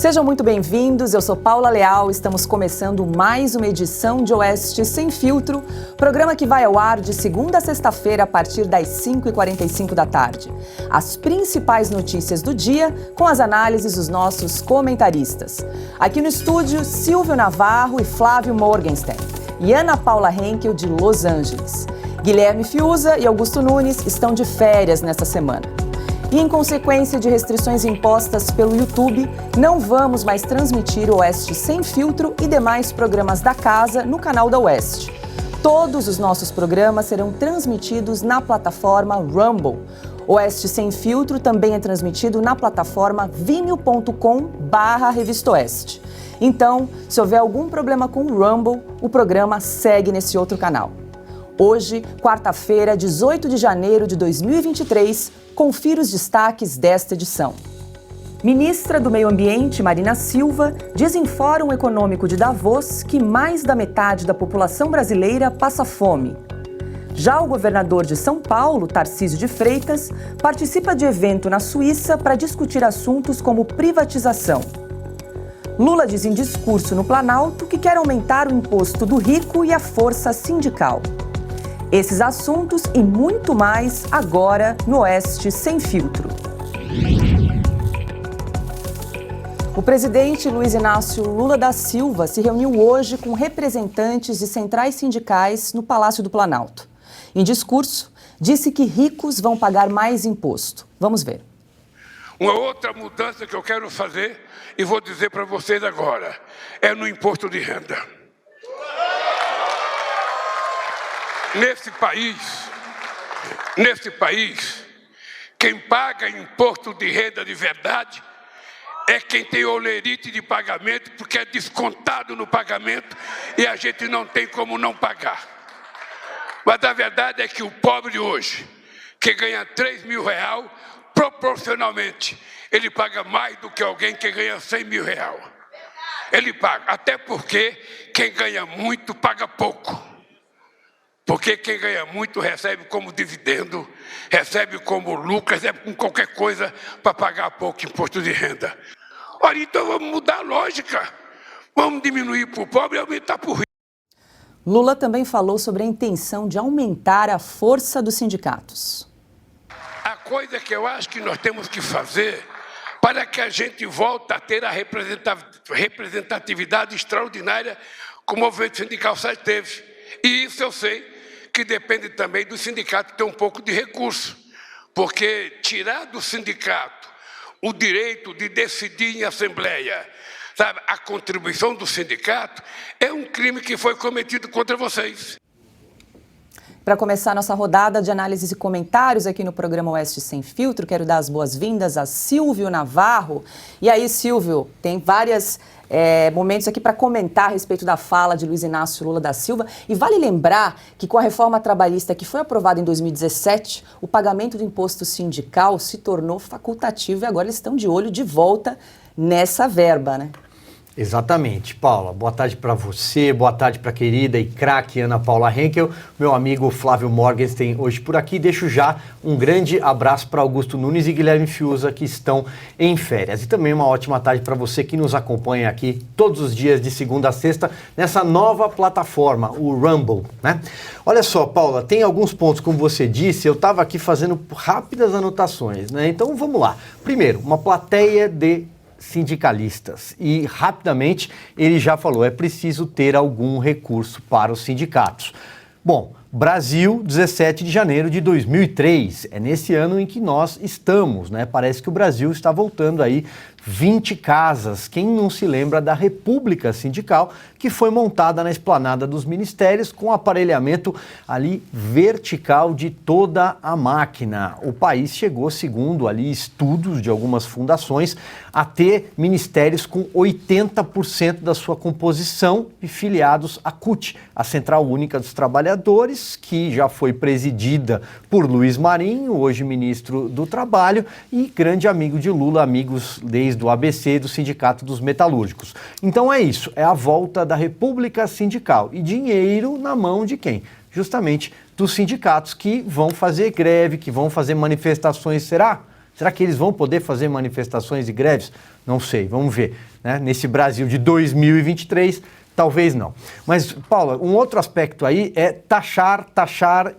Sejam muito bem-vindos, eu sou Paula Leal, estamos começando mais uma edição de Oeste Sem Filtro, programa que vai ao ar de segunda a sexta-feira a partir das 5h45 da tarde. As principais notícias do dia com as análises dos nossos comentaristas. Aqui no estúdio, Silvio Navarro e Flávio Morgenstern, e Ana Paula Henkel de Los Angeles. Guilherme Fiuza e Augusto Nunes estão de férias nesta semana. E em consequência de restrições impostas pelo YouTube, não vamos mais transmitir o Oeste Sem Filtro e demais programas da casa no canal da Oeste. Todos os nossos programas serão transmitidos na plataforma Rumble. O Oeste Sem Filtro também é transmitido na plataforma vimeo.com/Revista Oeste. Então, se houver algum problema com o Rumble, o programa segue nesse outro canal. Hoje, quarta-feira, 18 de janeiro de 2023, confira os destaques desta edição. Ministra do Meio Ambiente, Marina Silva, diz em Fórum Econômico de Davos que mais da metade da população brasileira passa fome. Já o governador de São Paulo, Tarcísio de Freitas, participa de evento na Suíça para discutir assuntos como privatização. Lula diz em discurso no Planalto que quer aumentar o imposto do rico e a força sindical. Esses assuntos e muito mais agora no Oeste Sem Filtro. O presidente Luiz Inácio Lula da Silva se reuniu hoje com representantes de centrais sindicais no Palácio do Planalto. Em discurso, disse que ricos vão pagar mais imposto. Vamos ver. Uma outra mudança que eu quero fazer, e vou dizer para vocês agora, é no imposto de renda. Nesse país, quem paga imposto de renda de verdade é quem tem olerite de pagamento, porque é descontado no pagamento e a gente não tem como não pagar. Mas a verdade é que o pobre hoje, que ganha R$3.000, proporcionalmente, ele paga mais do que alguém que ganha R$100.000. Ele paga, até porque quem ganha muito paga pouco. Porque quem ganha muito recebe como dividendo, recebe como lucro, recebe com qualquer coisa para pagar pouco imposto de renda. Ora, então vamos mudar a lógica. Vamos diminuir para o pobre e aumentar para o rico. Lula também falou sobre a intenção de aumentar a força dos sindicatos. A coisa que eu acho que nós temos que fazer para que a gente volte a ter a representatividade extraordinária que o movimento sindical sempre teve. E isso eu sei que depende também do sindicato ter um pouco de recurso, porque tirar do sindicato o direito de decidir em assembleia, sabe, a contribuição do sindicato é um crime que foi cometido contra vocês. Para começar nossa rodada de análises e comentários aqui no programa Oeste Sem Filtro, quero dar as boas-vindas a Silvio Navarro. E aí, Silvio, tem vários momentos aqui para comentar a respeito da fala de Luiz Inácio Lula da Silva. E vale lembrar que com a reforma trabalhista que foi aprovada em 2017, o pagamento do imposto sindical se tornou facultativo e agora eles estão de olho de volta nessa verba, né? Exatamente, Paula. Boa tarde para você, boa tarde para a querida e craque Ana Paula Henkel, meu amigo Flávio Morgenstern hoje por aqui. Deixo já um grande abraço para Augusto Nunes e Guilherme Fiuza, que estão em férias. E também uma ótima tarde para você que nos acompanha aqui todos os dias de segunda a sexta nessa nova plataforma, o Rumble, né? Olha só, Paula, tem alguns pontos, como você disse, eu estava aqui fazendo rápidas anotações, né? Então vamos lá. Primeiro, uma plateia de sindicalistas e rapidamente ele já falou, é preciso ter algum recurso para os sindicatos. Bom, Brasil, 17 de janeiro de 2003, é nesse ano em que nós estamos, né? Parece que o Brasil está voltando aí 20 casas. Quem não se lembra da República Sindical, que foi montada na esplanada dos ministérios com aparelhamento ali vertical de toda a máquina. O país chegou, segundo ali estudos de algumas fundações, a ter ministérios com 80% da sua composição e filiados à CUT, a Central Única dos Trabalhadores, que já foi presidida por Luiz Marinho, hoje ministro do Trabalho, e grande amigo de Lula, amigos desde o ABC, do Sindicato dos Metalúrgicos. Então é isso, é a volta da República Sindical. E dinheiro na mão de quem? Justamente dos sindicatos que vão fazer greve, que vão fazer manifestações. Será? Será que eles vão poder fazer manifestações e greves? Não sei, vamos ver. né? Nesse Brasil de 2023, talvez não. Mas, Paula, um outro aspecto aí é taxar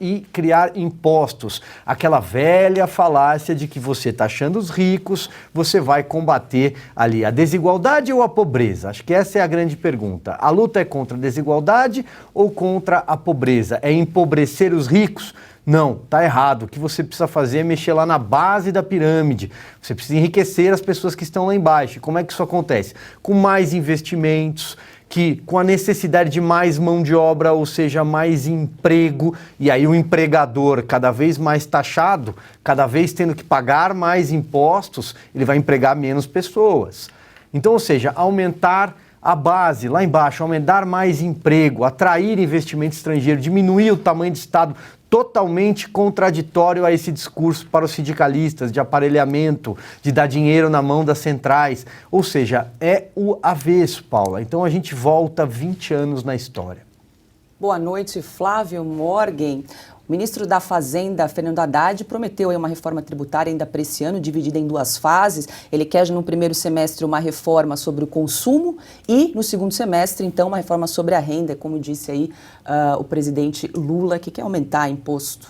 e criar impostos. Aquela velha falácia de que você taxando os ricos, você vai combater ali a desigualdade ou a pobreza? Acho que essa é a grande pergunta. A luta é contra a desigualdade ou contra a pobreza? É empobrecer os ricos? Não, tá errado. O que você precisa fazer é mexer lá na base da pirâmide. Você precisa enriquecer as pessoas que estão lá embaixo. E como é que isso acontece? Com mais investimentos, com a necessidade de mais mão de obra, ou seja, mais emprego, e aí o empregador cada vez mais taxado, cada vez tendo que pagar mais impostos, ele vai empregar menos pessoas. Então, ou seja, aumentar a base lá embaixo, aumentar mais emprego, atrair investimento estrangeiro, diminuir o tamanho do Estado, totalmente contraditório a esse discurso para os sindicalistas de aparelhamento, de dar dinheiro na mão das centrais. Ou seja, é o avesso, Paula. Então a gente volta 20 anos na história. Boa noite, Flávio Morgen. O ministro da Fazenda, Fernando Haddad, prometeu aí uma reforma tributária ainda para esse ano, dividida em 2 fases. Ele quer, no primeiro semestre, uma reforma sobre o consumo e, no segundo semestre, então, uma reforma sobre a renda, como disse aí o presidente Lula, que quer aumentar imposto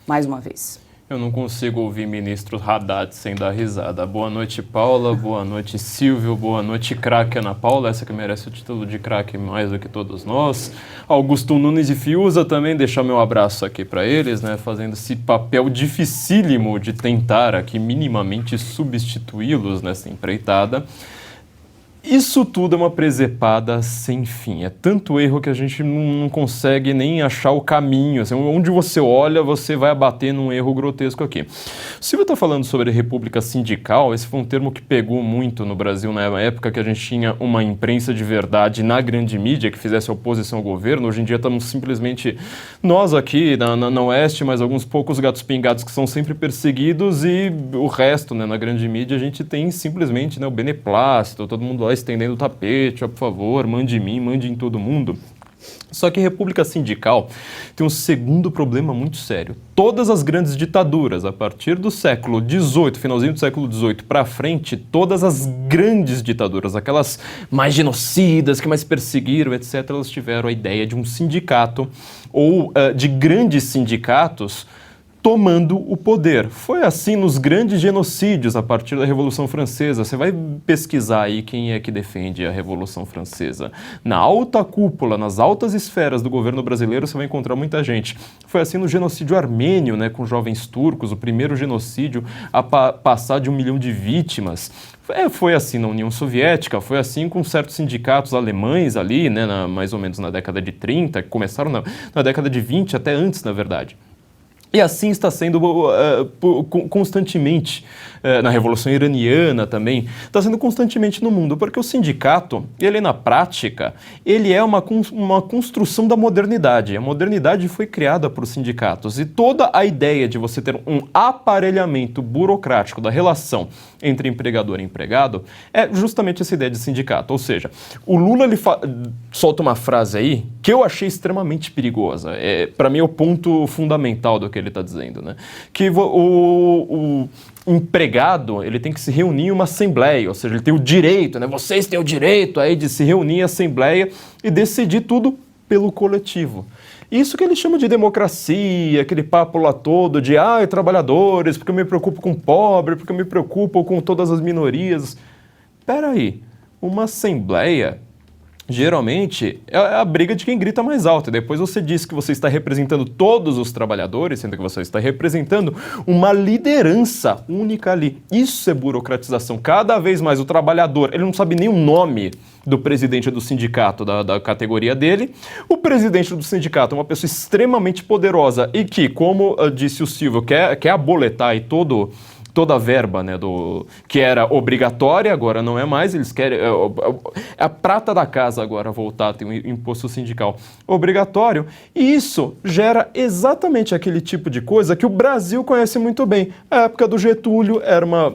mais uma vez. Eu não consigo ouvir ministro Haddad sem dar risada. Boa noite, Paula. Boa noite, Silvio. Boa noite, craque Ana Paula. Essa que merece o título de craque mais do que todos nós. Augusto Nunes e Fiuza também, deixar meu abraço aqui para eles, né? Fazendo esse papel dificílimo de tentar aqui minimamente substituí-los nessa empreitada. Isso tudo é uma presepada sem fim. É tanto erro que a gente não consegue nem achar o caminho. Assim, onde você olha, você vai abater num erro grotesco aqui. O Silvio está falando sobre república sindical. Esse foi um termo que pegou muito no Brasil na época que a gente tinha uma imprensa de verdade na grande mídia que fizesse oposição ao governo. Hoje em dia estamos simplesmente nós aqui na Oeste, mas alguns poucos gatos pingados que são sempre perseguidos, e o resto, né, na grande mídia a gente tem simplesmente, né, o beneplácito, todo mundo lá estendendo o tapete, ó, por favor, mande em mim, mande em todo mundo. Só que a república sindical tem um segundo problema muito sério. Todas as grandes ditaduras, a partir do século XVIII, finalzinho do século XVIII para frente, todas as grandes ditaduras, aquelas mais genocidas, que mais perseguiram, etc., elas tiveram a ideia de um sindicato ou de grandes sindicatos tomando o poder. Foi assim nos grandes genocídios a partir da Revolução Francesa. Você vai pesquisar aí quem é que defende a Revolução Francesa. Na alta cúpula, nas altas esferas do governo brasileiro, você vai encontrar muita gente. Foi assim no genocídio armênio, né, com jovens turcos, o primeiro genocídio a passar de 1 milhão de vítimas. Foi assim na União Soviética, foi assim com certos sindicatos alemães ali, né, mais ou menos na década de 30, que começaram na década de 20, até antes, na verdade. E assim está sendo constantemente, na Revolução Iraniana também, está sendo constantemente no mundo, porque o sindicato, ele na prática, ele é uma construção da modernidade. A modernidade foi criada por sindicatos, e toda a ideia de você ter um aparelhamento burocrático da relação entre empregador e empregado é justamente essa ideia de sindicato. Ou seja, o Lula ele solta uma frase aí que eu achei extremamente perigosa. Para mim é o ponto fundamental do que ele está dizendo, né? Que o empregado, ele tem que se reunir em uma assembleia, ou seja, ele tem o direito, né? Vocês têm o direito aí de se reunir em assembleia e decidir tudo pelo coletivo. Isso que ele chama de democracia, aquele papo lá todo de trabalhadores, porque eu me preocupo com o pobre, porque eu me preocupo com todas as minorias. Peraí, uma assembleia geralmente é a briga de quem grita mais alto. E depois você diz que você está representando todos os trabalhadores, sendo que você está representando uma liderança única ali. Isso é burocratização. Cada vez mais o trabalhador, ele não sabe nem o nome do presidente do sindicato, da categoria dele. O presidente do sindicato é uma pessoa extremamente poderosa e que, como disse o Silvio, quer aboletar aí toda a verba, né, que era obrigatória, agora não é mais. Eles querem a prata da casa agora voltar a ter um imposto sindical obrigatório, e isso gera exatamente aquele tipo de coisa que o Brasil conhece muito bem. A época do Getúlio era uma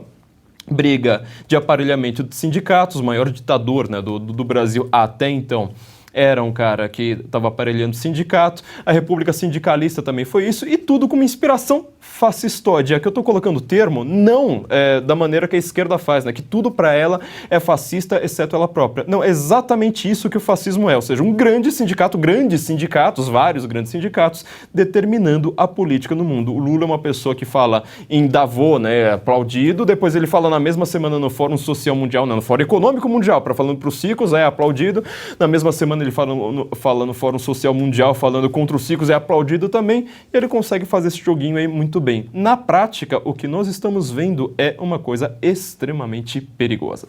briga de aparelhamento de sindicatos, o maior ditador, né, do Brasil até então era um cara que estava aparelhando sindicato. A República Sindicalista também foi isso, e tudo com uma inspiração fascistóide. Aqui eu estou colocando o termo não da maneira que a esquerda faz, né? Que tudo para ela é fascista, exceto ela própria. Não, é exatamente isso que o fascismo é, ou seja, um grande sindicato, grandes sindicatos, vários grandes sindicatos, determinando a política no mundo. O Lula é uma pessoa que fala em Davos, né, aplaudido, depois ele fala na mesma semana no Fórum Social Mundial, não, no Fórum Econômico Mundial, para falando para os ciclos, é aplaudido, na mesma semana ele fala no Fórum Social Mundial, falando contra os ciclos, é aplaudido também, e ele consegue fazer esse joguinho aí muito bem. Na prática, o que nós estamos vendo é uma coisa extremamente perigosa.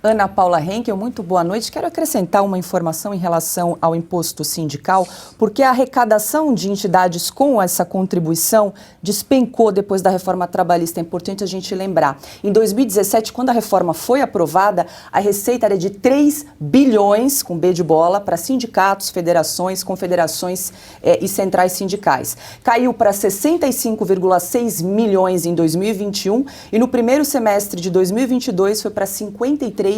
Ana Paula Henkel, muito boa noite. Quero acrescentar uma informação em relação ao imposto sindical, porque a arrecadação de entidades com essa contribuição despencou depois da reforma trabalhista. É importante a gente lembrar. Em 2017, quando a reforma foi aprovada, a receita era de 3 bilhões, com B de bola, para sindicatos, federações, confederações e centrais sindicais. Caiu para 65,6 milhões em 2021 e no primeiro semestre de 2022 foi para 53,6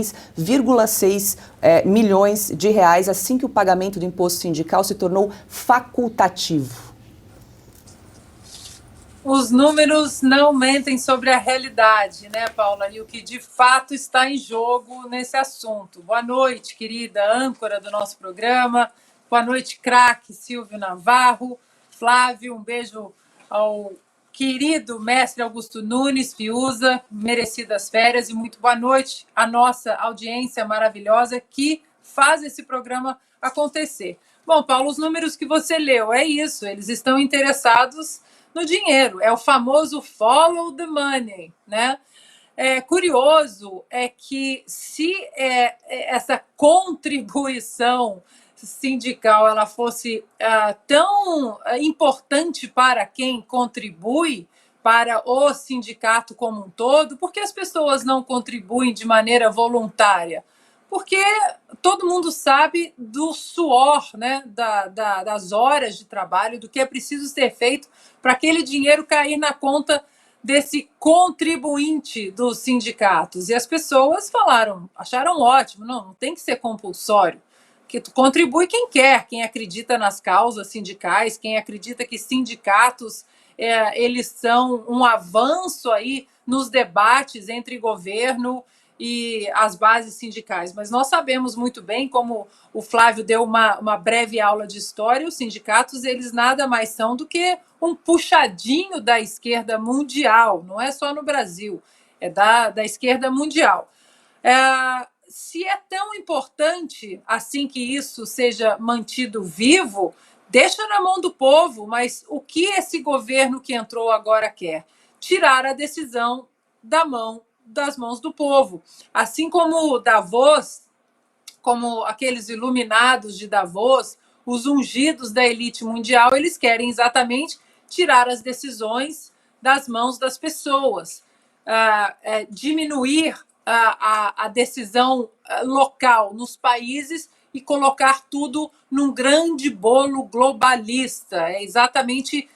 milhões de reais, assim que o pagamento do imposto sindical se tornou facultativo. Os números não mentem sobre a realidade, né, Paula? E o que de fato está em jogo nesse assunto. Boa noite, querida âncora do nosso programa. Boa noite, craque Silvio Navarro. Flávio, um beijo ao querido mestre Augusto Nunes, Fiuza, merecidas férias, e muito boa noite à nossa audiência maravilhosa que faz esse programa acontecer. Bom, Paulo, os números que você leu, é isso, eles estão interessados no dinheiro, é o famoso follow the money, né? Curioso é que se essa contribuição sindical ela fosse tão importante para quem contribui, para o sindicato como um todo, por que as pessoas não contribuem de maneira voluntária? Porque todo mundo sabe do suor, né, das horas de trabalho, do que é preciso ser feito para aquele dinheiro cair na conta desse contribuinte dos sindicatos. E as pessoas acharam ótimo, não tem que ser compulsório. Que contribui quem quer, quem acredita nas causas sindicais, quem acredita que sindicatos eles são um avanço aí nos debates entre governo e as bases sindicais. Mas nós sabemos muito bem, como o Flávio deu uma breve aula de história, os sindicatos eles nada mais são do que um puxadinho da esquerda mundial, não é só no Brasil, é da esquerda mundial. Se é tão importante assim que isso seja mantido vivo, deixa na mão do povo, mas o que esse governo que entrou agora quer? Tirar a decisão das mãos do povo. Assim como Davos, como aqueles iluminados de Davos, os ungidos da elite mundial, eles querem exatamente tirar as decisões das mãos das pessoas, diminuir a decisão local nos países e colocar tudo num grande bolo globalista. É exatamente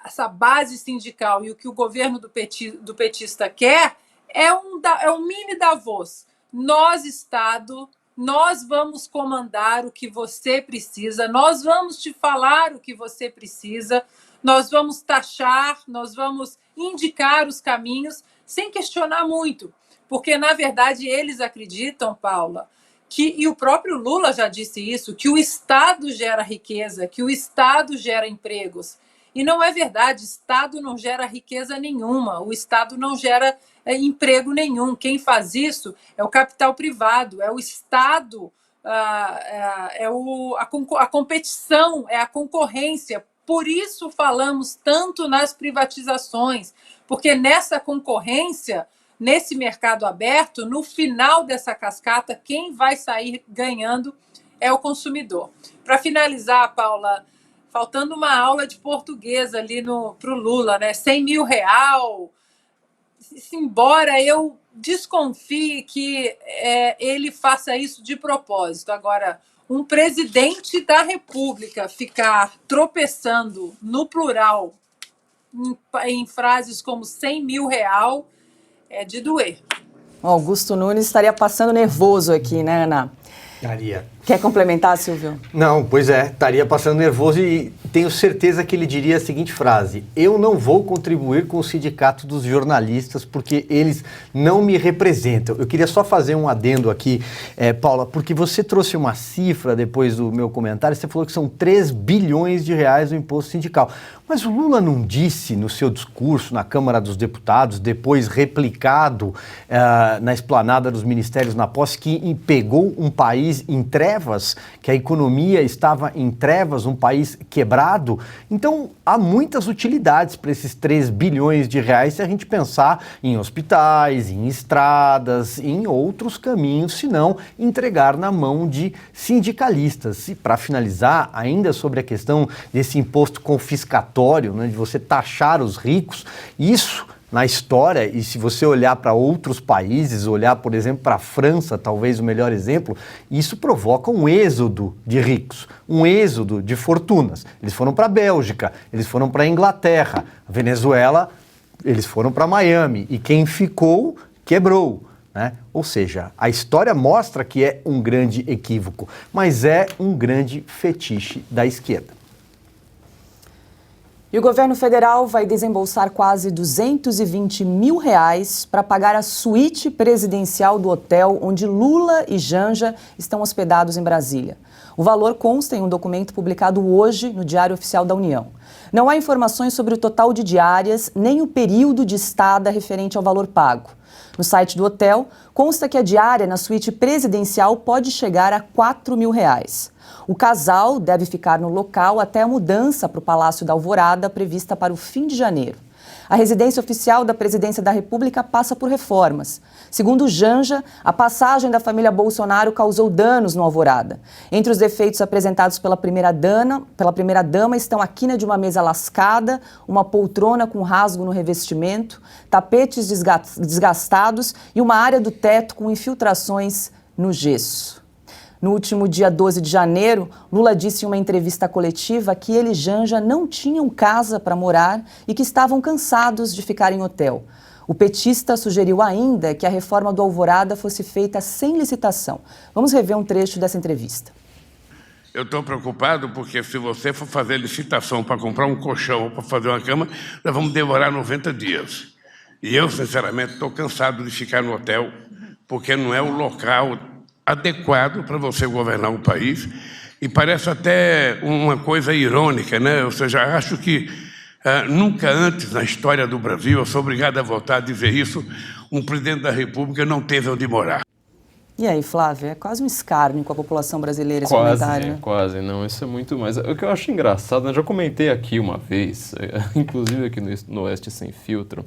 essa base sindical e o que o governo do petista quer é um mini Davos. Nós, Estado, nós vamos comandar o que você precisa, nós vamos te falar o que você precisa, nós vamos taxar, nós vamos indicar os caminhos sem questionar muito. Porque, na verdade, eles acreditam, Paula, e o próprio Lula já disse isso, que o Estado gera riqueza, que o Estado gera empregos. E não é verdade, o Estado não gera riqueza nenhuma, o Estado não gera emprego nenhum. Quem faz isso é o capital privado, é o Estado, a competição, é a concorrência. Por isso falamos tanto nas privatizações, porque nessa concorrência, nesse mercado aberto, no final dessa cascata, quem vai sair ganhando é o consumidor. Para finalizar, Paula, faltando uma aula de português ali para o Lula, né? 100 mil real, embora eu desconfie que ele faça isso de propósito. Agora, um presidente da República ficar tropeçando no plural em frases como 100 mil real, é de doer. Augusto Nunes estaria passando nervoso aqui, né, Ana? Estaria. Quer complementar, Silvio? Não, pois é, estaria passando nervoso e tenho certeza que ele diria a seguinte frase: eu não vou contribuir com o sindicato dos jornalistas porque eles não me representam. Eu queria só fazer um adendo aqui, Paula, porque você trouxe uma cifra depois do meu comentário, você falou que são 3 bilhões de reais o imposto sindical. Mas o Lula não disse no seu discurso na Câmara dos Deputados, depois replicado na esplanada dos ministérios na posse, que pegou um país em trevas, que a economia estava em trevas, um país quebrado? Então, há muitas utilidades para esses 3 bilhões de reais se a gente pensar em hospitais, em estradas, em outros caminhos, se não entregar na mão de sindicalistas. E para finalizar, ainda sobre a questão desse imposto confiscatório, né, de você taxar os ricos, isso na história, e se você olhar para outros países, olhar, por exemplo, para a França, talvez o melhor exemplo, isso provoca um êxodo de ricos, um êxodo de fortunas. Eles foram para a Bélgica, eles foram para a Inglaterra, a Venezuela, eles foram para Miami, e quem ficou, quebrou. Né? Ou seja, a história mostra que é um grande equívoco, mas é um grande fetiche da esquerda. E o governo federal vai desembolsar quase 220 mil reais para pagar a suíte presidencial do hotel onde Lula e Janja estão hospedados em Brasília. O valor consta em um documento publicado hoje no Diário Oficial da União. Não há informações sobre o total de diárias, nem o período de estada referente ao valor pago. No site do hotel, consta que a diária na suíte presidencial pode chegar a 4 mil reais. O casal deve ficar no local até a mudança para o Palácio da Alvorada, prevista para o fim de janeiro. A residência oficial da Presidência da República passa por reformas. Segundo Janja, a passagem da família Bolsonaro causou danos no Alvorada. Entre os defeitos apresentados pela primeira-dama estão a quina de uma mesa lascada, uma poltrona com rasgo no revestimento, tapetes desgastados e uma área do teto com infiltrações no gesso. No último dia 12 de janeiro, Lula disse em uma entrevista coletiva que ele e Janja não tinham casa para morar e que estavam cansados de ficar em hotel. O petista sugeriu ainda que a reforma do Alvorada fosse feita sem licitação. Vamos rever um trecho dessa entrevista. Eu estou preocupado porque se você for fazer licitação para comprar um colchão ou para fazer uma cama, nós vamos demorar 90 dias. E eu, sinceramente, estou cansado de ficar no hotel, porque não é o local adequado para você governar um país, e parece até uma coisa irônica, né? Ou seja, acho que nunca antes na história do Brasil, eu sou obrigado a voltar a dizer isso, um presidente da República não teve onde morar. E aí, Flávio, é quase um escárnio com a população brasileira esse comentário, né? Quase, não, isso é muito mais. O que eu acho engraçado, né? Já comentei aqui uma vez, inclusive aqui no Oeste Sem Filtro,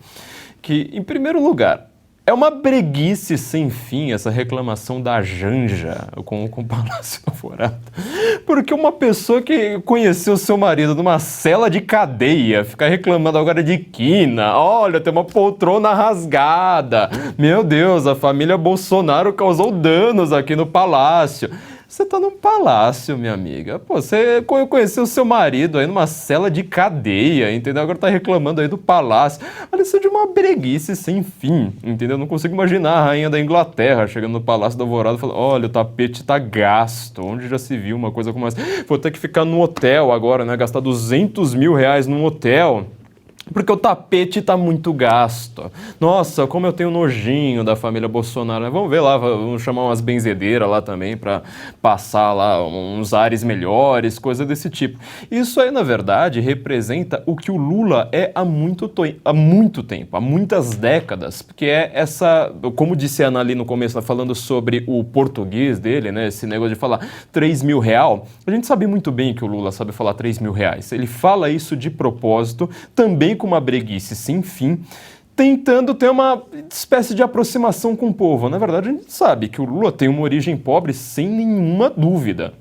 que, em primeiro lugar, é uma breguice sem fim essa reclamação da Janja com o Palácio da Alvorada. Porque uma pessoa que conheceu seu marido numa cela de cadeia fica reclamando agora de quina. Olha, tem uma poltrona rasgada. Meu Deus, a família Bolsonaro causou danos aqui no palácio. Você tá num palácio, minha amiga. Pô, você conheceu seu marido aí numa cela de cadeia, entendeu? Agora tá reclamando aí do palácio. Olha, isso é de uma breguice sem fim, entendeu? Não consigo imaginar a rainha da Inglaterra chegando no Palácio da Alvorada e falando: olha, o tapete tá gasto. Onde já se viu uma coisa como essa? Vou ter que ficar no hotel agora, né? Gastar 200 mil reais num hotel. Porque o tapete tá muito gasto. Nossa, como eu tenho nojinho da família Bolsonaro. Vamos ver lá, vamos chamar umas benzedeiras lá também para passar lá uns ares melhores, coisa desse tipo. Isso aí, na verdade, representa o que o Lula é há muito tempo, há muitas décadas, porque é essa, como disse a Ana ali no começo, falando sobre o português dele, né, esse negócio de falar 3 mil real, a gente sabe muito bem que o Lula sabe falar 3 mil reais. Ele fala isso de propósito, também com uma breguice sem fim, tentando ter uma espécie de aproximação com o povo. Na verdade, a gente sabe que o Lula tem uma origem pobre sem nenhuma dúvida.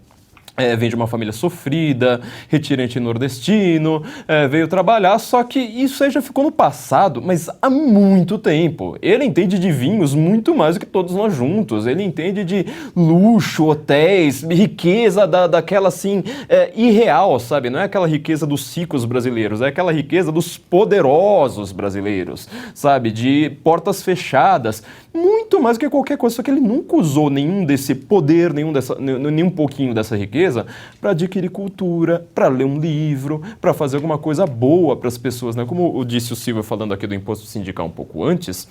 Vem de uma família sofrida, retirante nordestino, veio trabalhar, só que isso aí já ficou no passado, mas há muito tempo. Ele entende de vinhos muito mais do que todos nós juntos, ele entende de luxo, hotéis, riqueza daquela assim, irreal, sabe? Não é aquela riqueza dos ricos brasileiros, é aquela riqueza dos poderosos brasileiros, sabe? De portas fechadas. muito mais do que qualquer coisa, só que ele nunca usou nenhum desse poder, nenhum pouquinho dessa riqueza para adquirir cultura, para ler um livro, para fazer alguma coisa boa para as pessoas, né? Como disse o Silvio falando aqui do imposto sindical um pouco antes,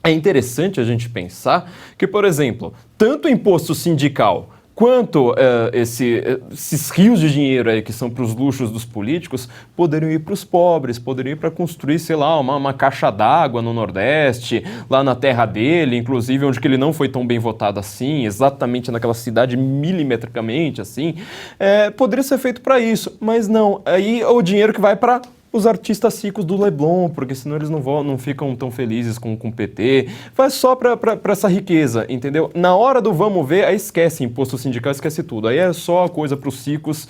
é interessante a gente pensar que, por exemplo, tanto o imposto sindical quanto esses rios de dinheiro aí que são para os luxos dos políticos poderiam ir para os pobres, poderiam ir para construir, sei lá, uma caixa d'água no Nordeste, lá na terra dele, inclusive onde que ele não foi tão bem votado assim, exatamente naquela cidade milimetricamente assim, poderia ser feito para isso, mas não, aí o dinheiro que vai para os artistas ricos do Leblon, porque senão eles não ficam tão felizes com o PT. Faz só para essa riqueza, entendeu? Na hora do vamos ver, aí esquece imposto sindical, esquece tudo. Aí é só coisa para os ricos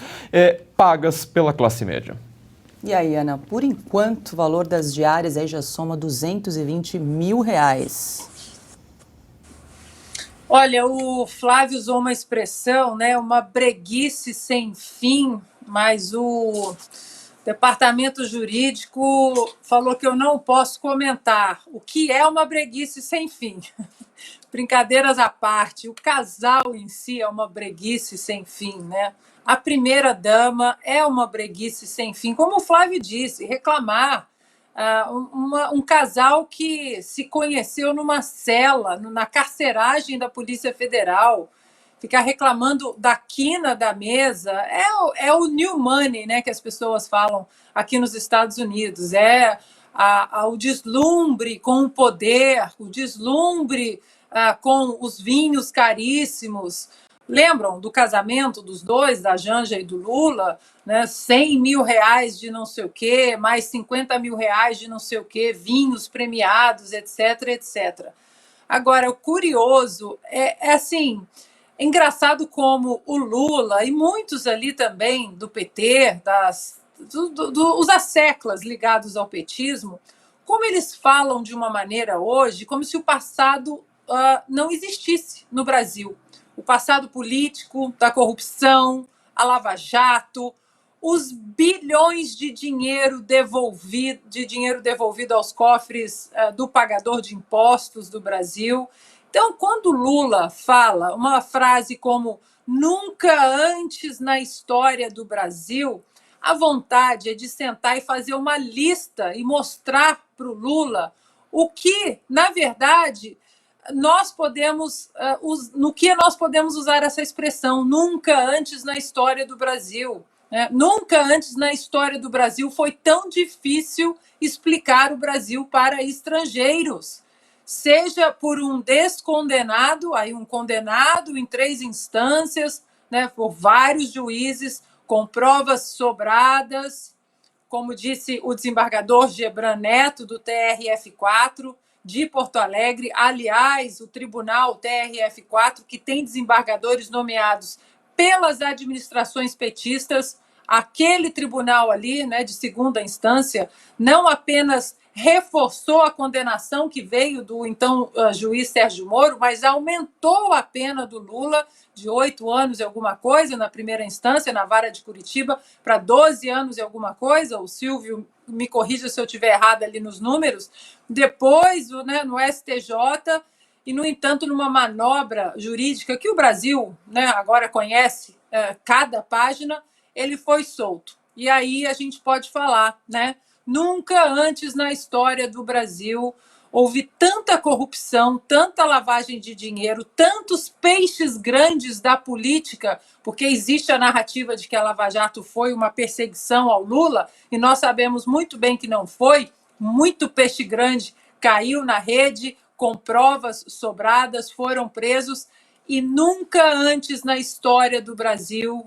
pagas pela classe média. E aí, Ana, por enquanto o valor das diárias aí já soma R$220 mil. Olha, o Flávio usou uma expressão, né, uma breguice sem fim, mas o Departamento Jurídico falou que eu não posso comentar o que é uma breguice sem fim. Brincadeiras à parte, o casal em si é uma breguice sem fim, né? A primeira-dama é uma breguice sem fim. Como o Flávio disse, reclamar um casal que se conheceu numa cela, na carceragem da Polícia Federal, ficar reclamando da quina da mesa, é o new money, né, que as pessoas falam aqui nos Estados Unidos, o deslumbre com o poder, o deslumbre com os vinhos caríssimos. Lembram do casamento dos dois, da Janja e do Lula, né? 100 mil reais de não sei o quê, mais 50 mil reais de não sei o quê, vinhos premiados, etc, etc. Agora, o curioso é assim... É engraçado como o Lula e muitos ali também do PT, os asseclas ligados ao petismo, como eles falam de uma maneira hoje, como se o passado não existisse no Brasil. O passado político, da corrupção, a Lava Jato, os bilhões de dinheiro devolvido aos cofres do pagador de impostos do Brasil. Então, quando Lula fala uma frase como nunca antes na história do Brasil, a vontade é de sentar e fazer uma lista e mostrar para o Lula o que, na verdade, no que nós podemos usar essa expressão, nunca antes na história do Brasil. Né? Nunca antes na história do Brasil foi tão difícil explicar o Brasil para estrangeiros. Seja por um descondenado, aí um condenado em 3 instâncias, né, por vários juízes, com provas sobradas, como disse o desembargador Gebran Neto, do TRF4, de Porto Alegre. Aliás, o tribunal TRF4, que tem desembargadores nomeados pelas administrações petistas, aquele tribunal ali, né, de 2ª instância, não apenas reforçou a condenação que veio do então juiz Sérgio Moro, mas aumentou a pena do Lula de 8 anos e alguma coisa na primeira instância, na vara de Curitiba, para 12 anos e alguma coisa. O Silvio me corrija se eu estiver errado ali nos números. Depois, né, no STJ, e, no entanto, numa manobra jurídica que o Brasil, né, agora conhece cada página, ele foi solto. E aí a gente pode falar, né? Nunca antes na história do Brasil houve tanta corrupção, tanta lavagem de dinheiro, tantos peixes grandes da política, porque existe a narrativa de que a Lava Jato foi uma perseguição ao Lula, e nós sabemos muito bem que não foi. Muito peixe grande caiu na rede, com provas sobradas, foram presos, e nunca antes na história do Brasil,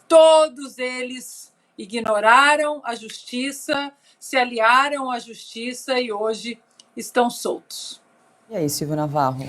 todos eles ignoraram a justiça, se aliaram à justiça e hoje estão soltos. E aí, Silvio Navarro?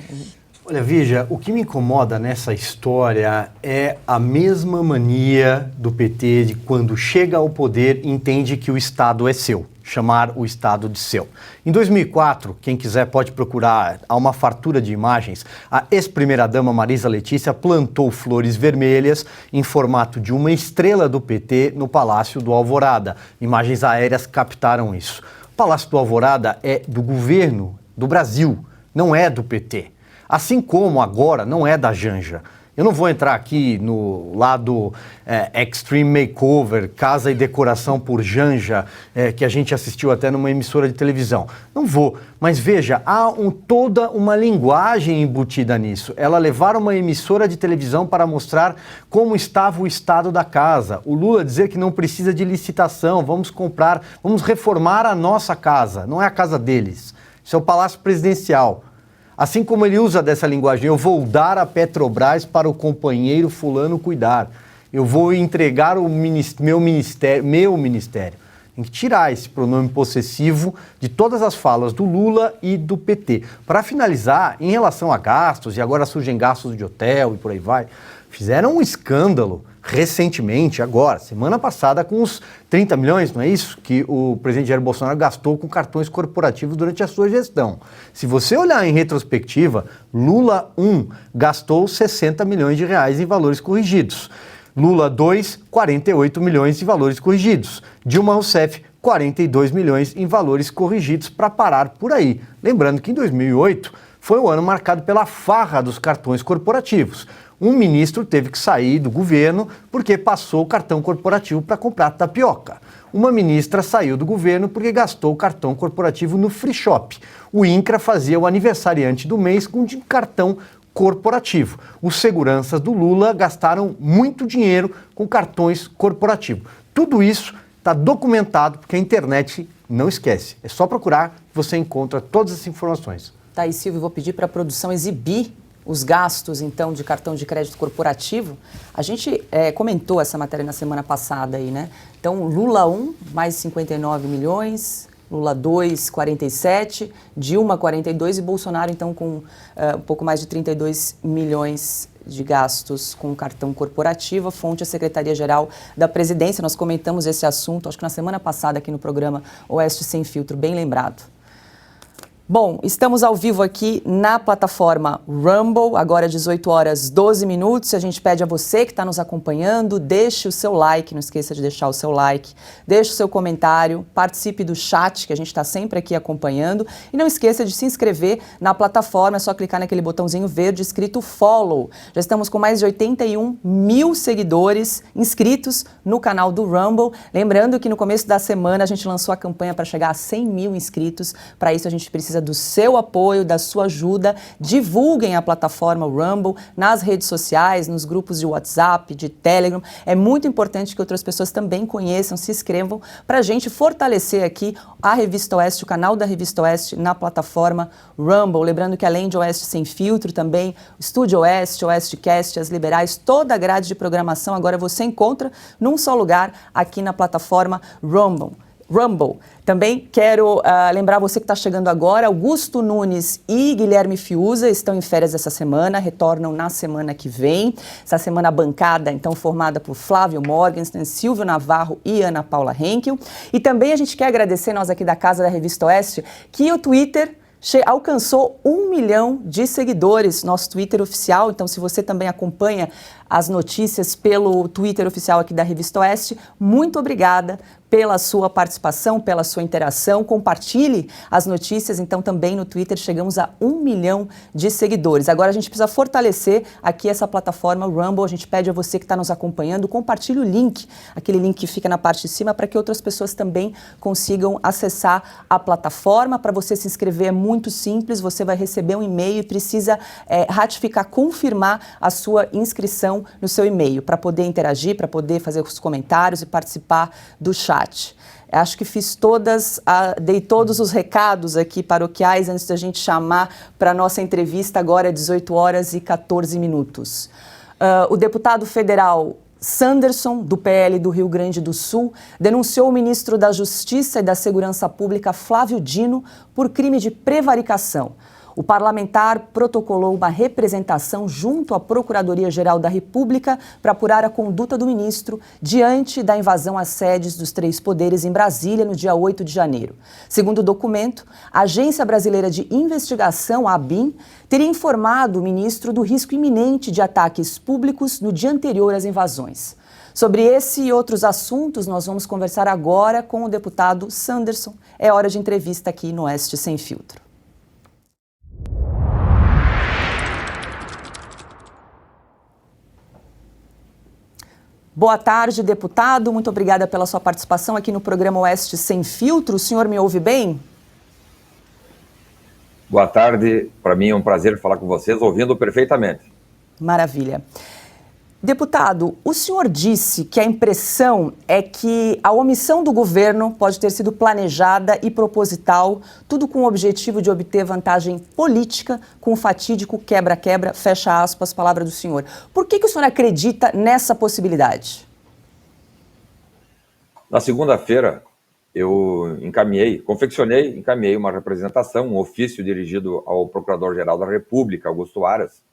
Olha, veja, o que me incomoda nessa história é a mesma mania do PT de quando chega ao poder entende que o Estado é seu, chamar o Estado de seu. Em 2004, quem quiser pode procurar, há uma fartura de imagens, a ex-primeira-dama Marisa Letícia plantou flores vermelhas em formato de uma estrela do PT no Palácio do Alvorada. Imagens aéreas captaram isso. O Palácio do Alvorada é do governo do Brasil, não é do PT. Assim como agora não é da Janja. Eu não vou entrar aqui no lado Extreme Makeover, Casa e Decoração por Janja, que a gente assistiu até numa emissora de televisão. Não vou, mas veja, há toda uma linguagem embutida nisso. Ela levar uma emissora de televisão para mostrar como estava o estado da casa. O Lula dizer que não precisa de licitação, vamos comprar, vamos reformar a nossa casa. Não é a casa deles, isso é o Palácio Presidencial. Assim como ele usa dessa linguagem, eu vou dar a Petrobras para o companheiro fulano cuidar. Eu vou entregar o meu ministério. Tem que tirar esse pronome possessivo de todas as falas do Lula e do PT. Para finalizar, em relação a gastos, e agora surgem gastos de hotel e por aí vai, fizeram um escândalo recentemente, agora, semana passada, com os 30 milhões, não é isso? Que o presidente Jair Bolsonaro gastou com cartões corporativos durante a sua gestão. Se você olhar em retrospectiva, Lula 1 gastou 60 milhões de reais em valores corrigidos. Lula 2, 48 milhões em valores corrigidos. Dilma Rousseff, 42 milhões em valores corrigidos para parar por aí. Lembrando que em 2008 foi um ano marcado pela farra dos cartões corporativos. Um ministro teve que sair do governo porque passou o cartão corporativo para comprar tapioca. Uma ministra saiu do governo porque gastou o cartão corporativo no free shop. O INCRA fazia o aniversariante do mês com cartão corporativo. Os seguranças do Lula gastaram muito dinheiro com cartões corporativos. Tudo isso está documentado porque a internet não esquece. É só procurar que você encontra todas as informações. Tá aí, Silvio, vou pedir para a produção exibir os gastos, então, de cartão de crédito corporativo. A gente comentou essa matéria na semana passada aí, né? Então, Lula 1, mais 59 milhões, Lula 2, 47, Dilma 42 e Bolsonaro, então, com um pouco mais de 32 milhões de gastos com cartão corporativo. A fonte é a Secretaria-Geral da Presidência. Nós comentamos esse assunto, acho que na semana passada aqui no programa Oeste Sem Filtro, bem lembrado. Bom, estamos ao vivo aqui na plataforma Rumble, agora 18 horas 12 minutos. A gente pede a você que está nos acompanhando, deixe o seu like, não esqueça de deixar o seu like, deixe o seu comentário, participe do chat, que a gente está sempre aqui acompanhando. E não esqueça de se inscrever na plataforma, é só clicar naquele botãozinho verde escrito Follow. Já estamos com mais de 81 mil seguidores inscritos no canal do Rumble. Lembrando que no começo da semana a gente lançou a campanha para chegar a 100 mil inscritos. Para isso a gente precisa do seu apoio, da sua ajuda. Divulguem a plataforma Rumble nas redes sociais, nos grupos de WhatsApp, de Telegram. É muito importante que outras pessoas também conheçam, se inscrevam, para a gente fortalecer aqui a Revista Oeste, o canal da Revista Oeste na plataforma Rumble. Lembrando que além de Oeste Sem Filtro, também o Estúdio Oeste, Oestecast, As Liberais, toda a grade de programação agora você encontra num só lugar aqui na plataforma Rumble. Também quero lembrar você que está chegando agora, Augusto Nunes e Guilherme Fiuza estão em férias essa semana, retornam na semana que vem. Essa semana a bancada, então, formada por Flávio Morgenstern, Silvio Navarro e Ana Paula Henkel. E também a gente quer agradecer, nós aqui da Casa da Revista Oeste, que o Twitter alcançou 1 milhão de seguidores, nosso Twitter oficial. Então, se você também acompanha as notícias pelo Twitter oficial aqui da Revista Oeste, muito obrigada pela sua participação, pela sua interação. Compartilhe as notícias, então também no Twitter chegamos a 1 milhão de seguidores. Agora a gente precisa fortalecer aqui essa plataforma Rumble. A gente pede a você que está nos acompanhando, compartilhe o link, aquele link que fica na parte de cima, para que outras pessoas também consigam acessar a plataforma. Para você se inscrever é muito simples, você vai receber um e-mail e precisa ratificar, confirmar a sua inscrição no seu e-mail, para poder interagir, para poder fazer os comentários e participar do chat. Acho que dei todos os recados aqui paroquiais antes da gente chamar para a nossa entrevista agora, 18 horas e 14 minutos. O deputado federal Sanderson, do PL do Rio Grande do Sul, denunciou o ministro da Justiça e da Segurança Pública, Flávio Dino, por crime de prevaricação. O parlamentar protocolou uma representação junto à Procuradoria-Geral da República para apurar a conduta do ministro diante da invasão às sedes dos 3 poderes em Brasília no dia 8 de janeiro. Segundo o documento, a Agência Brasileira de Investigação, a ABIN, teria informado o ministro do risco iminente de ataques públicos no dia anterior às invasões. Sobre esse e outros assuntos, nós vamos conversar agora com o deputado Sanderson. É hora de entrevista aqui no Oeste Sem Filtro. Boa tarde, deputado. Muito obrigada pela sua participação aqui no programa Oeste Sem Filtro. O senhor me ouve bem? Boa tarde. Para mim é um prazer falar com vocês, ouvindo perfeitamente. Maravilha. Deputado, o senhor disse que a impressão é que a omissão do governo pode ter sido planejada e proposital, tudo com o objetivo de obter vantagem política com o fatídico quebra-quebra, fecha aspas, palavra do senhor. Por que o senhor acredita nessa possibilidade? Na segunda-feira, eu encaminhei uma representação, um ofício dirigido ao Procurador-Geral da República, Augusto Aras,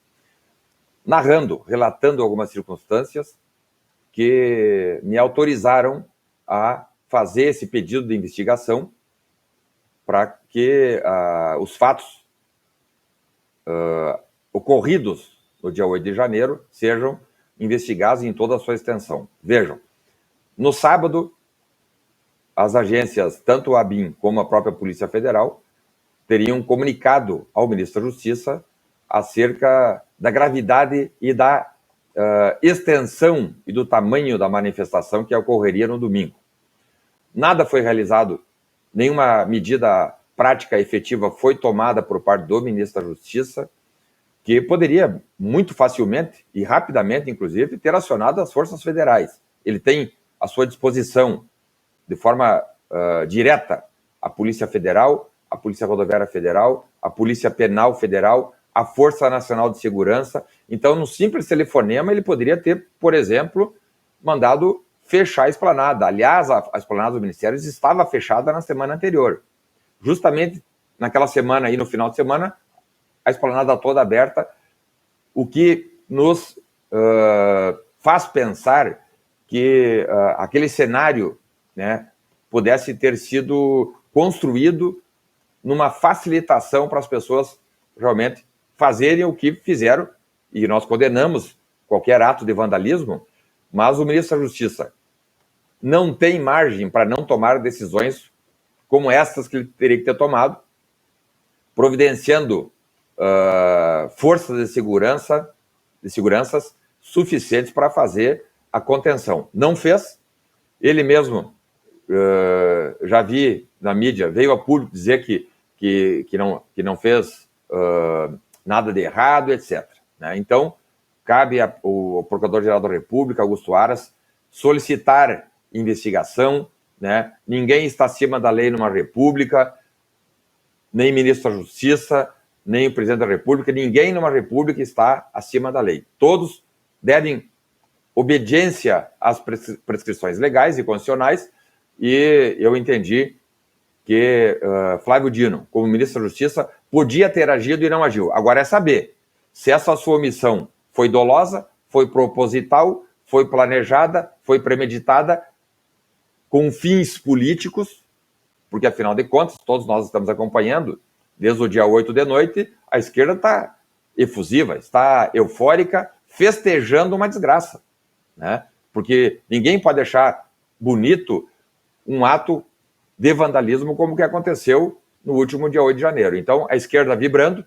relatando algumas circunstâncias que me autorizaram a fazer esse pedido de investigação para que os fatos ocorridos no dia 8 de janeiro sejam investigados em toda a sua extensão. Vejam, no sábado, as agências, tanto a ABIN como a própria Polícia Federal, teriam comunicado ao Ministro da Justiça acerca da gravidade e da extensão e do tamanho da manifestação que ocorreria no domingo. Nada foi realizado, nenhuma medida prática efetiva foi tomada por parte do Ministro da Justiça, que poderia muito facilmente e rapidamente, inclusive, ter acionado as forças federais. Ele tem à sua disposição, de forma direta, a Polícia Federal, a Polícia Rodoviária Federal, a Polícia Penal Federal, a Força Nacional de Segurança. Então, num simples telefonema, ele poderia ter, por exemplo, mandado fechar a esplanada. Aliás, a esplanada dos ministérios estava fechada na semana anterior. Justamente naquela semana aí, no final de semana, a esplanada toda aberta, o que nos faz pensar que aquele cenário, né, pudesse ter sido construído numa facilitação para as pessoas realmente fazerem o que fizeram, e nós condenamos qualquer ato de vandalismo, mas o ministro da Justiça não tem margem para não tomar decisões como estas que ele teria que ter tomado, providenciando forças de seguranças suficientes para fazer a contenção. Não fez. Ele mesmo, já vi na mídia, veio a público dizer que não fez nada de errado, etc. Né? Então, cabe ao Procurador-Geral da República, Augusto Aras, solicitar investigação, né? Ninguém está acima da lei numa república, nem ministro da Justiça, nem o presidente da República, ninguém numa república está acima da lei. Todos devem obediência às prescrições legais e constitucionais, e eu entendi que Flávio Dino, como ministro da Justiça, podia ter agido e não agiu. Agora é saber se essa sua omissão foi dolosa, foi proposital, foi planejada, foi premeditada, com fins políticos, porque, afinal de contas, todos nós estamos acompanhando, desde o dia 8 de noite, a esquerda está efusiva, está eufórica, festejando uma desgraça, né? Porque ninguém pode deixar bonito um ato de vandalismo como o que aconteceu no último dia 8 de janeiro. Então, a esquerda vibrando,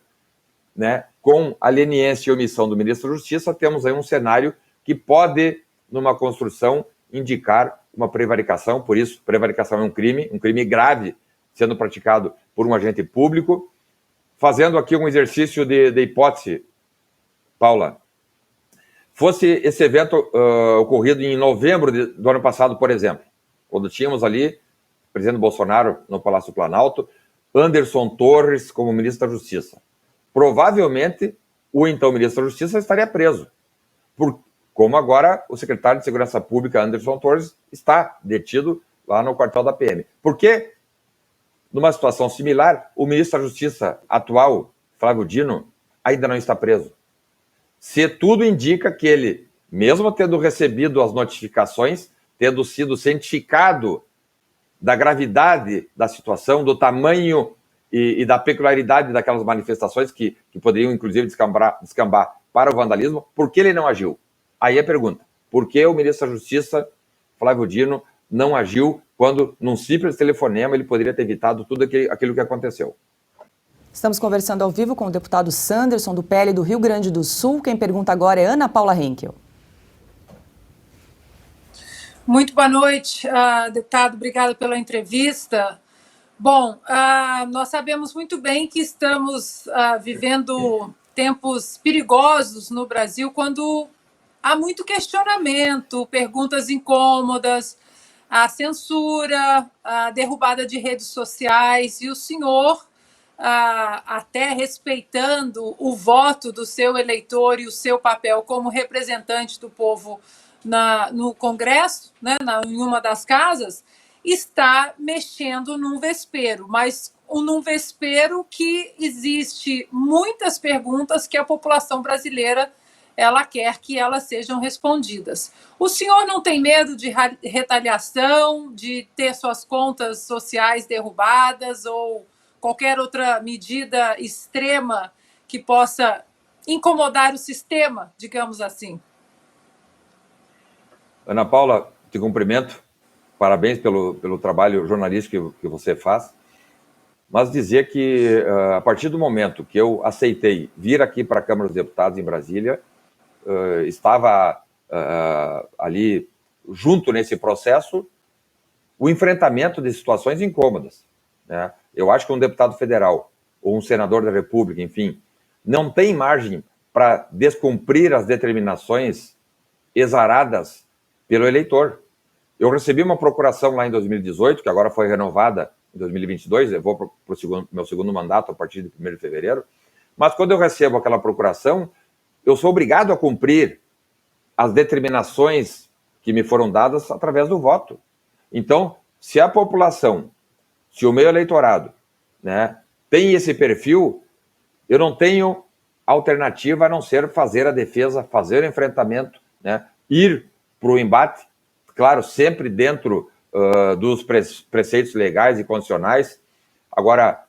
né, com a leniência e omissão do ministro da Justiça, temos aí um cenário que pode, numa construção, indicar uma prevaricação. Por isso, prevaricação é um crime grave, sendo praticado por um agente público. Fazendo aqui um exercício de hipótese, Paula, fosse esse evento ocorrido em novembro do ano passado, por exemplo, quando tínhamos ali o presidente Bolsonaro no Palácio Planalto, Anderson Torres como ministro da Justiça. Provavelmente, o então ministro da Justiça estaria preso, como agora o secretário de Segurança Pública, Anderson Torres, está detido lá no quartel da PM. Por que, numa situação similar, o ministro da Justiça atual, Flávio Dino, ainda não está preso? Se tudo indica que ele, mesmo tendo recebido as notificações, tendo sido cientificado da gravidade da situação, do tamanho e da peculiaridade daquelas manifestações que poderiam, inclusive, descambar para o vandalismo, por que ele não agiu? Aí a pergunta, por que o ministro da Justiça, Flávio Dino, não agiu quando, num simples telefonema, ele poderia ter evitado tudo aquilo que aconteceu? Estamos conversando ao vivo com o deputado Sanderson, do PL do Rio Grande do Sul. Quem pergunta agora é Ana Paula Henkel. Muito boa noite, deputado. Obrigada pela entrevista. Bom, nós sabemos muito bem que estamos vivendo tempos perigosos no Brasil, quando há muito questionamento, perguntas incômodas, a censura, a derrubada de redes sociais, e o senhor, até respeitando o voto do seu eleitor e o seu papel como representante do povo no Congresso, né, em uma das casas, está mexendo num vespeiro, mas num vespeiro que existe muitas perguntas que a população brasileira ela quer que elas sejam respondidas. O senhor não tem medo de retaliação, de ter suas contas sociais derrubadas ou qualquer outra medida extrema que possa incomodar o sistema, digamos assim? Ana Paula, te cumprimento. Parabéns pelo trabalho jornalístico que você faz. Mas dizer que, a partir do momento que eu aceitei vir aqui para a Câmara dos Deputados em Brasília, estava ali junto nesse processo o enfrentamento de situações incômodas, né? Eu acho que um deputado federal ou um senador da República, enfim, não tem margem para descumprir as determinações exaradas pelo eleitor. Eu recebi uma procuração lá em 2018, que agora foi renovada em 2022, eu vou para o meu segundo mandato a partir de 1º de fevereiro, mas quando eu recebo aquela procuração, eu sou obrigado a cumprir as determinações que me foram dadas através do voto. Então, se a população, se o meu eleitorado, né, tem esse perfil, eu não tenho alternativa a não ser fazer a defesa, fazer o enfrentamento, né, ir para o embate, claro, sempre dentro dos preceitos legais e constitucionais. Agora,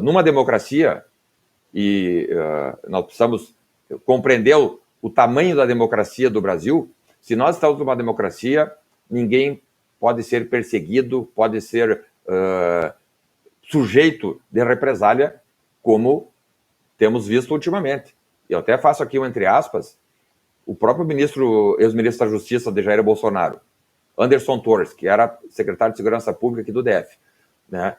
numa democracia, e nós precisamos compreender o tamanho da democracia do Brasil. Se nós estamos numa democracia, ninguém pode ser perseguido, pode ser sujeito de represália, como temos visto ultimamente. Eu até faço aqui um entre aspas, o próprio ex-ministro da Justiça de Jair Bolsonaro, Anderson Torres, que era secretário de Segurança Pública aqui do DF, né,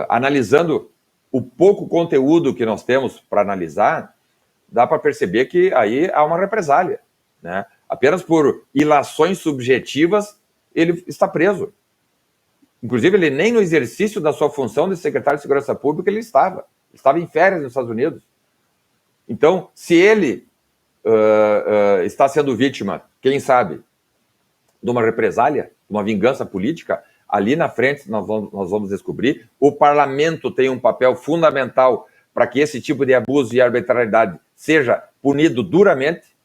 analisando o pouco conteúdo que nós temos para analisar, dá para perceber que aí há uma represália, né? Apenas por ilações subjetivas ele está preso. Inclusive, ele nem no exercício da sua função de secretário de Segurança Pública ele estava em férias nos Estados Unidos. Então, se ele está sendo vítima, quem sabe, de uma represália, de uma vingança política, ali na frente nós vamos descobrir. O parlamento tem um papel fundamental para que esse tipo de abuso e arbitrariedade seja punido duramente,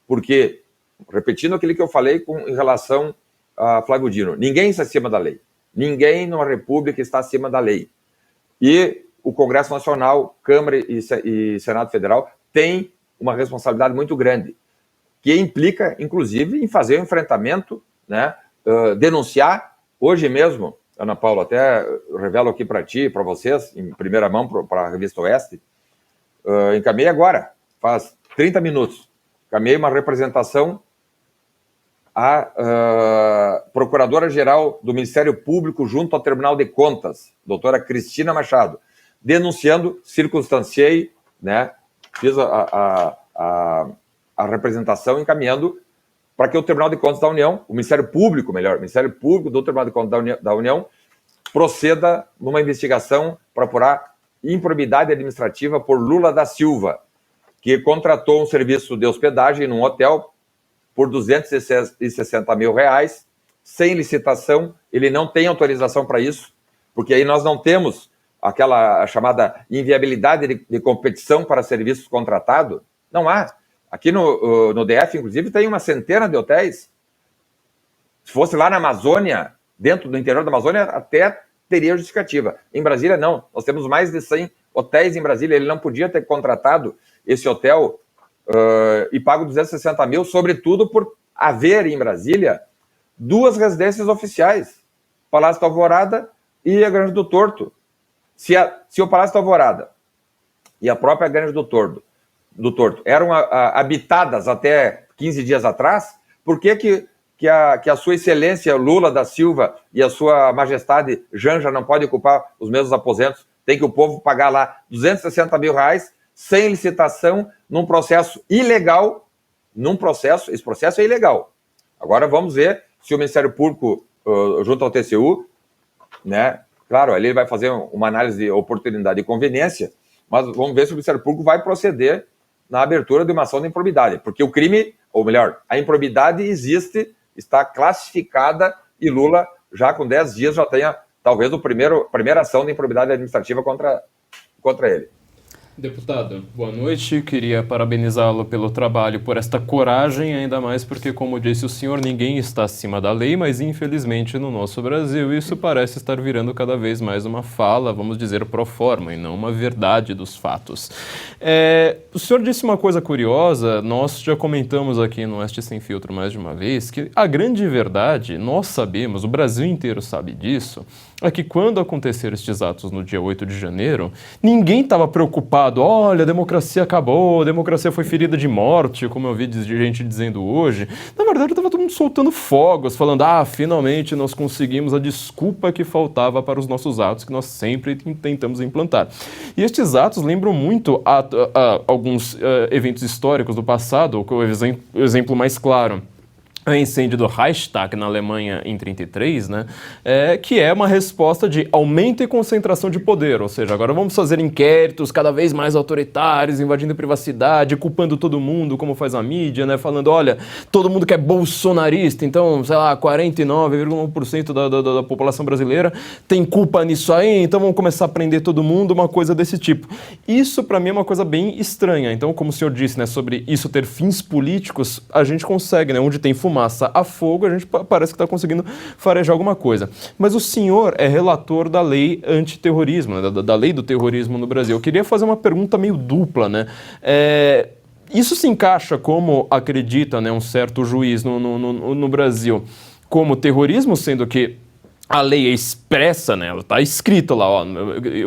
porque, repetindo aquilo que eu falei em relação a Flávio Dino, ninguém está acima da lei. Ninguém numa república está acima da lei. E o Congresso Nacional, Câmara e Senado Federal têm uma responsabilidade muito grande, que implica, inclusive, em fazer o enfrentamento, né, denunciar. Hoje mesmo, Ana Paula, até revelo aqui para ti, para vocês, em primeira mão, para a Revista Oeste, encaminhei agora, faz 30 minutos, encaminhei uma representação à Procuradora-Geral do Ministério Público junto ao Tribunal de Contas, doutora Cristina Machado, denunciando, circunstanciei, né, fiz a representação encaminhando para que o Tribunal de Contas da União, o Ministério Público do Tribunal de Contas da União, proceda numa investigação para apurar improbidade administrativa por Lula da Silva, que contratou um serviço de hospedagem num hotel por R$260 mil, sem licitação. Ele não tem autorização para isso, porque aí nós não temos aquela chamada inviabilidade de competição para serviços contratados. Não há. Aqui no DF, inclusive, tem uma centena de hotéis. Se fosse lá na Amazônia, dentro do interior da Amazônia, até teria justificativa. Em Brasília, não. Nós temos mais de 100 hotéis em Brasília. Ele não podia ter contratado esse hotel e pago 260 mil, sobretudo por haver em Brasília 2 residências oficiais, Palácio da Alvorada e a Granja do Torto. Se o Palácio da Alvorada e a própria Granja do Torto eram habitadas até 15 dias atrás, por que que a sua excelência Lula da Silva e a sua majestade Janja não podem ocupar os mesmos aposentos, tem que o povo pagar lá R$260 mil sem licitação, num processo ilegal, esse processo é ilegal. Agora vamos ver se o Ministério Público, junto ao TCU, né, claro, ali ele vai fazer uma análise de oportunidade e conveniência, mas vamos ver se o Ministério Público vai proceder na abertura de uma ação de improbidade, porque o crime, ou melhor, a improbidade existe, está classificada, e Lula, já com 10 dias, já tenha, talvez, a primeira ação de improbidade administrativa contra ele. Deputado, boa noite. Queria parabenizá-lo pelo trabalho, por esta coragem, ainda mais porque, como disse o senhor, ninguém está acima da lei, mas infelizmente no nosso Brasil isso parece estar virando cada vez mais uma fala, vamos dizer, pro forma, e não uma verdade dos fatos. O senhor disse uma coisa curiosa, nós já comentamos aqui no Oeste Sem Filtro mais de uma vez, que a grande verdade, nós sabemos, o Brasil inteiro sabe disso, é que quando aconteceram estes atos no dia 8 de janeiro, ninguém estava preocupado, olha, a democracia acabou, a democracia foi ferida de morte, como eu vi de gente dizendo hoje. Na verdade, estava todo mundo soltando fogos, falando, finalmente nós conseguimos a desculpa que faltava para os nossos atos, que nós sempre tentamos implantar. E estes atos lembram muito a alguns eventos históricos do passado, o exemplo mais claro, o incêndio do Reichstag na Alemanha em 1933, né, que é uma resposta de aumento e concentração de poder, ou seja, agora vamos fazer inquéritos cada vez mais autoritários, invadindo a privacidade, culpando todo mundo, como faz a mídia, né, falando, olha, todo mundo que é bolsonarista, então, sei lá, 49,1% da população brasileira tem culpa nisso aí, então vamos começar a prender todo mundo, uma coisa desse tipo. Isso, para mim, é uma coisa bem estranha. Então, como o senhor disse, né, sobre isso ter fins políticos, a gente consegue, né, onde tem fumaça a fogo, a gente parece que está conseguindo farejar alguma coisa. Mas o senhor é relator da lei antiterrorismo, né, da lei do terrorismo no Brasil. Eu queria fazer uma pergunta meio dupla, né? Isso se encaixa, como acredita, né, um certo juiz no Brasil, como terrorismo, sendo que a lei é expressa, né? Ela está escrita lá,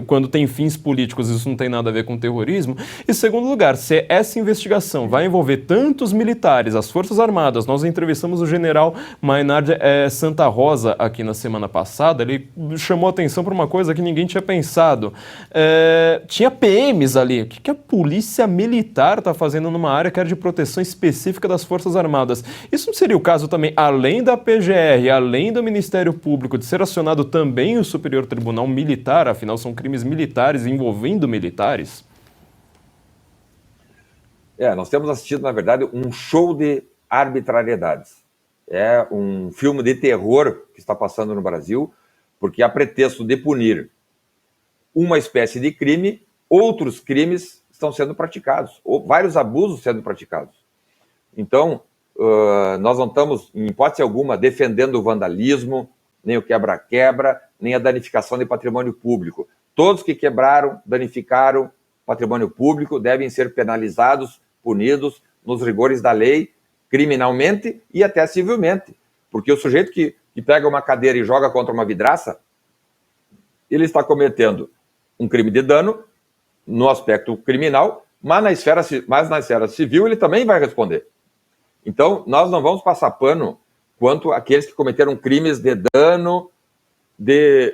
quando tem fins políticos, isso não tem nada a ver com terrorismo. E, segundo lugar, se essa investigação vai envolver tantos militares, as Forças Armadas, nós entrevistamos o general Maynard Santa Rosa aqui na semana passada, ele chamou atenção para uma coisa que ninguém tinha pensado. Tinha PMs ali. O que a polícia militar está fazendo numa área que era de proteção específica das Forças Armadas? Isso não seria o caso também, além da PGR, além do Ministério Público, de ser acionado também o Superior Tribunal Militar, afinal são crimes militares envolvendo militares? Nós temos assistido, na verdade, um show de arbitrariedades. É um filme de terror que está passando no Brasil, porque a pretexto de punir uma espécie de crime, outros crimes estão sendo praticados, ou vários abusos sendo praticados. Então, nós não estamos, em hipótese alguma, defendendo o vandalismo, nem o quebra-quebra, nem a danificação de patrimônio público. Todos que quebraram, danificaram patrimônio público devem ser penalizados, punidos nos rigores da lei, criminalmente e até civilmente. Porque o sujeito que pega uma cadeira e joga contra uma vidraça, ele está cometendo um crime de dano no aspecto criminal, mas na esfera civil ele também vai responder. Então, nós não vamos passar pano quanto àqueles que cometeram crimes de dano, de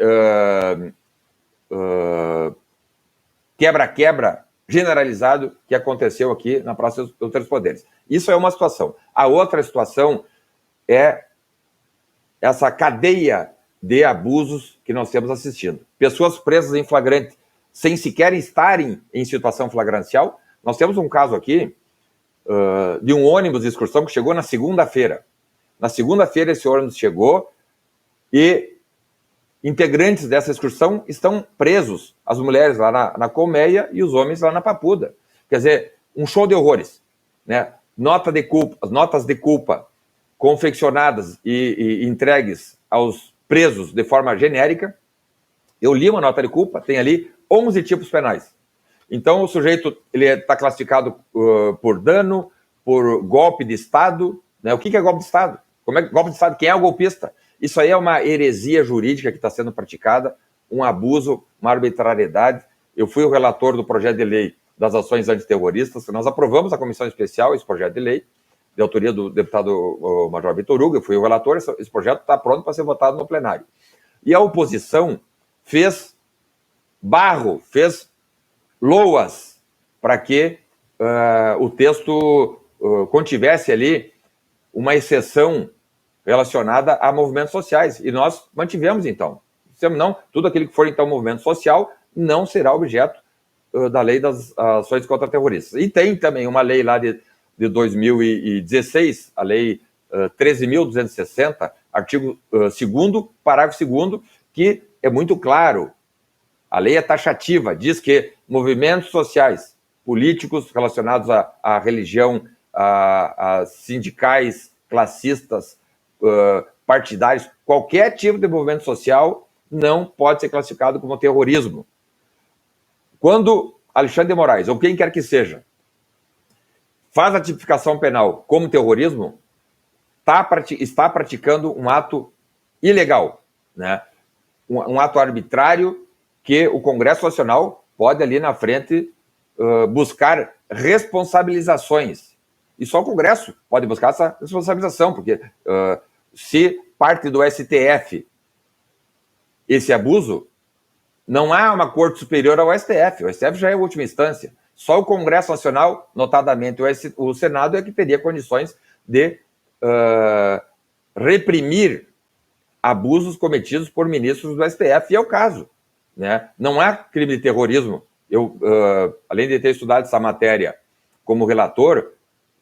quebra-quebra generalizado que aconteceu aqui na Praça dos Três Poderes. Isso é uma situação. A outra situação é essa cadeia de abusos que nós temos assistindo. Pessoas presas em flagrante sem sequer estarem em situação flagrancial. Nós temos um caso aqui de um ônibus de excursão que chegou na segunda-feira. Na segunda-feira, esse ônibus chegou e integrantes dessa excursão estão presos. As mulheres lá na colmeia e os homens lá na papuda. Quer dizer, um show de horrores, né? As notas de culpa confeccionadas e entregues aos presos de forma genérica. Eu li uma nota de culpa, tem ali 11 tipos penais. Então, o sujeito está classificado por dano, por golpe de Estado. Né? O que é golpe de Estado? Como é golpe de Estado? Quem é o golpista? Isso aí é uma heresia jurídica que está sendo praticada, um abuso, uma arbitrariedade. Eu fui o relator do projeto de lei das ações antiterroristas. Nós aprovamos a comissão especial esse projeto de lei. de autoria do deputado Major Vitor Hugo, eu fui o relator, esse projeto está pronto para ser votado no plenário. E a oposição fez loas para que o texto contivesse ali uma exceção relacionada a movimentos sociais. E nós mantivemos, então. Não, tudo aquilo que for, então, movimento social não será objeto da lei das ações contra terroristas. E tem também uma lei lá de 2016, a lei 13.260, artigo 2º, parágrafo 2º, que é muito claro. A lei é taxativa, diz que movimentos sociais, políticos relacionados à religião, a sindicais, classistas, partidários, qualquer tipo de movimento social não pode ser classificado como terrorismo. Quando Alexandre de Moraes, ou quem quer que seja, faz a tipificação penal como terrorismo, está praticando um ato ilegal, né? Um ato arbitrário que o Congresso Nacional pode ali na frente buscar responsabilizações. E só o Congresso pode buscar essa responsabilização, porque se parte do STF esse abuso, não há uma corte superior ao STF. O STF já é a última instância. Só o Congresso Nacional, notadamente o Senado, é que teria condições de reprimir abusos cometidos por ministros do STF, e é o caso, né? Não há crime de terrorismo. Eu, além de ter estudado essa matéria como relator,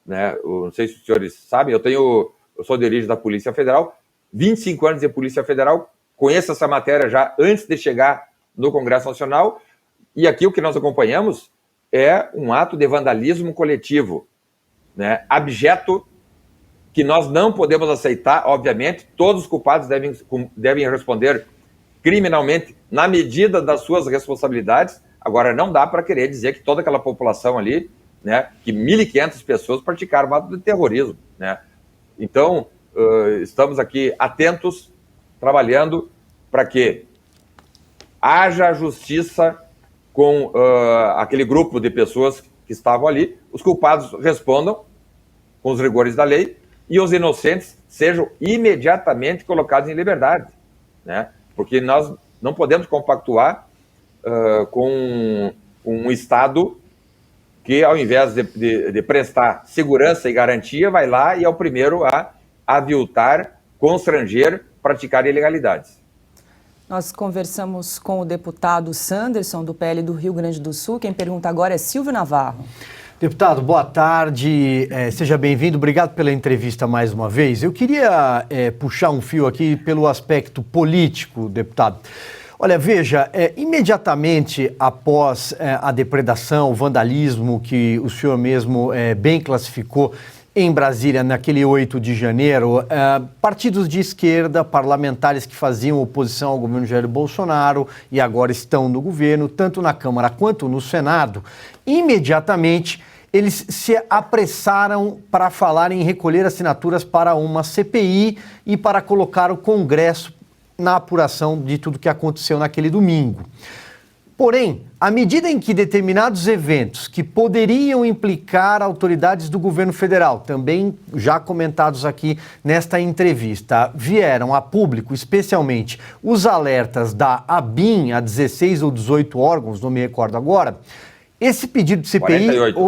né, eu não sei se os senhores sabem, eu sou de origem da Polícia Federal, 25 anos de Polícia Federal, conheço essa matéria já antes de chegar no Congresso Nacional, e aqui o que nós acompanhamos é um ato de vandalismo coletivo, né, abjeto, que nós não podemos aceitar, obviamente. Todos os culpados devem responder criminalmente na medida das suas responsabilidades. Agora, não dá para querer dizer que toda aquela população ali, né, que 1.500 pessoas praticaram ato de terrorismo, né? Então, estamos aqui atentos, trabalhando para que haja justiça com aquele grupo de pessoas que estavam ali, os culpados respondam com os rigores da lei e os inocentes sejam imediatamente colocados em liberdade, né? Porque nós não podemos compactuar com um Estado que, ao invés de prestar segurança e garantia, vai lá e é o primeiro a aviltar, constranger, praticar ilegalidades. Nós conversamos com o deputado Sanderson, do PL do Rio Grande do Sul. Quem pergunta agora é Silvio Navarro. Deputado, boa tarde, seja bem-vindo, obrigado pela entrevista mais uma vez. Eu queria puxar um fio aqui pelo aspecto político, deputado. Olha, veja, imediatamente após a depredação, o vandalismo que o senhor mesmo bem classificou em Brasília, naquele 8 de janeiro, partidos de esquerda, parlamentares que faziam oposição ao governo Jair Bolsonaro e agora estão no governo, tanto na Câmara quanto no Senado, imediatamente eles se apressaram para falar em recolher assinaturas para uma CPI e para colocar o Congresso na apuração de tudo que aconteceu naquele domingo. Porém, à medida em que determinados eventos que poderiam implicar autoridades do governo federal, também já comentados aqui nesta entrevista, vieram a público, especialmente os alertas da ABIN, a 16 ou 18 órgãos, não me recordo agora, esse pedido de CPI... 48.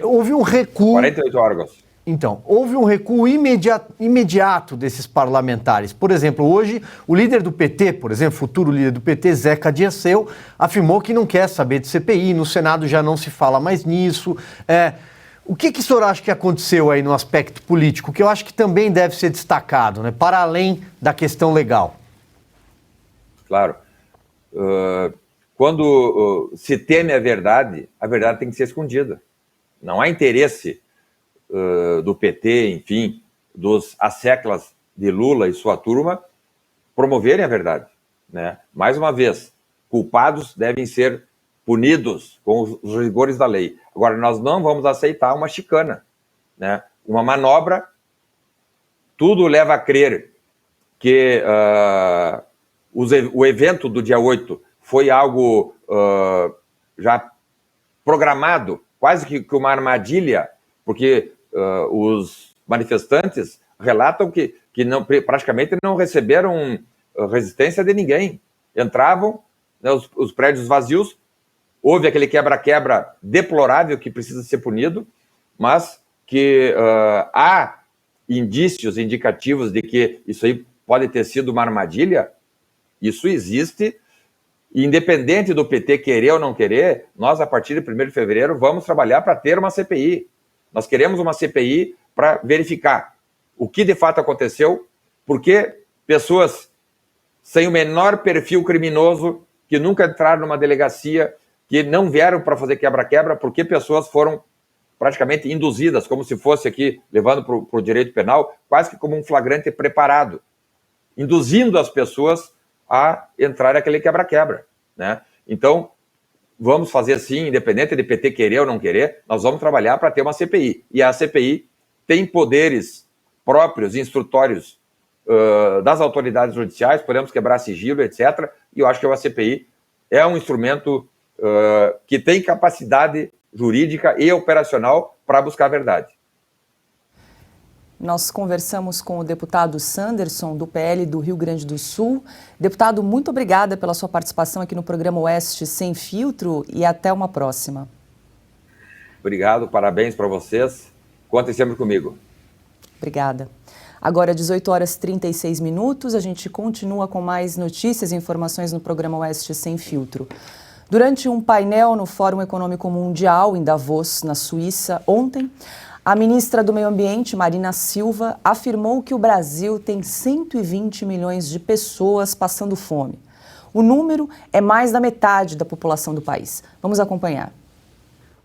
Houve um recuo... 48 órgãos. Então, houve um recuo imediato desses parlamentares. Por exemplo, hoje, o líder do PT, por exemplo, futuro líder do PT, Zeca Dirceu, afirmou que não quer saber de CPI, no Senado já não se fala mais nisso. O que o senhor acha que aconteceu aí no aspecto político, que eu acho que também deve ser destacado, né, para além da questão legal? Claro. Quando se teme a verdade tem que ser escondida. Não há interesse do PT, enfim, dos asseclas de Lula e sua turma, promoverem a verdade, né? Mais uma vez, culpados devem ser punidos com os rigores da lei. Agora, nós não vamos aceitar uma chicana, né? Uma manobra. Tudo leva a crer que o evento do dia 8 foi algo já programado, quase que uma armadilha, porque os manifestantes relatam que praticamente não receberam resistência de ninguém. Entravam, né, os prédios vazios, houve aquele quebra-quebra deplorável que precisa ser punido, mas que há indícios indicativos de que isso aí pode ter sido uma armadilha. Isso existe. Independente do PT querer ou não querer, nós, a partir de 1º de fevereiro, vamos trabalhar para ter uma CPI. Nós queremos uma CPI para verificar o que de fato aconteceu, porque pessoas sem o menor perfil criminoso, que nunca entraram numa delegacia, que não vieram para fazer quebra-quebra, porque pessoas foram praticamente induzidas, como se fosse aqui, levando para o direito penal, quase que como um flagrante preparado, induzindo as pessoas a entrar naquele quebra-quebra, né? Então, vamos fazer sim, independente de PT querer ou não querer, nós vamos trabalhar para ter uma CPI. E a CPI tem poderes próprios, instrutórios das autoridades judiciais, podemos quebrar sigilo, etc. E eu acho que a CPI é um instrumento que tem capacidade jurídica e operacional para buscar a verdade. Nós conversamos com o deputado Sanderson, do PL do Rio Grande do Sul. Deputado, muito obrigada pela sua participação aqui no programa Oeste Sem Filtro e até uma próxima. Obrigado, parabéns para vocês. Contem sempre comigo. Obrigada. Agora, 18h36, a gente continua com mais notícias e informações no programa Oeste Sem Filtro. Durante um painel no Fórum Econômico Mundial, em Davos, na Suíça, ontem, a ministra do Meio Ambiente, Marina Silva, afirmou que o Brasil tem 120 milhões de pessoas passando fome. O número é mais da metade da população do país. Vamos acompanhar.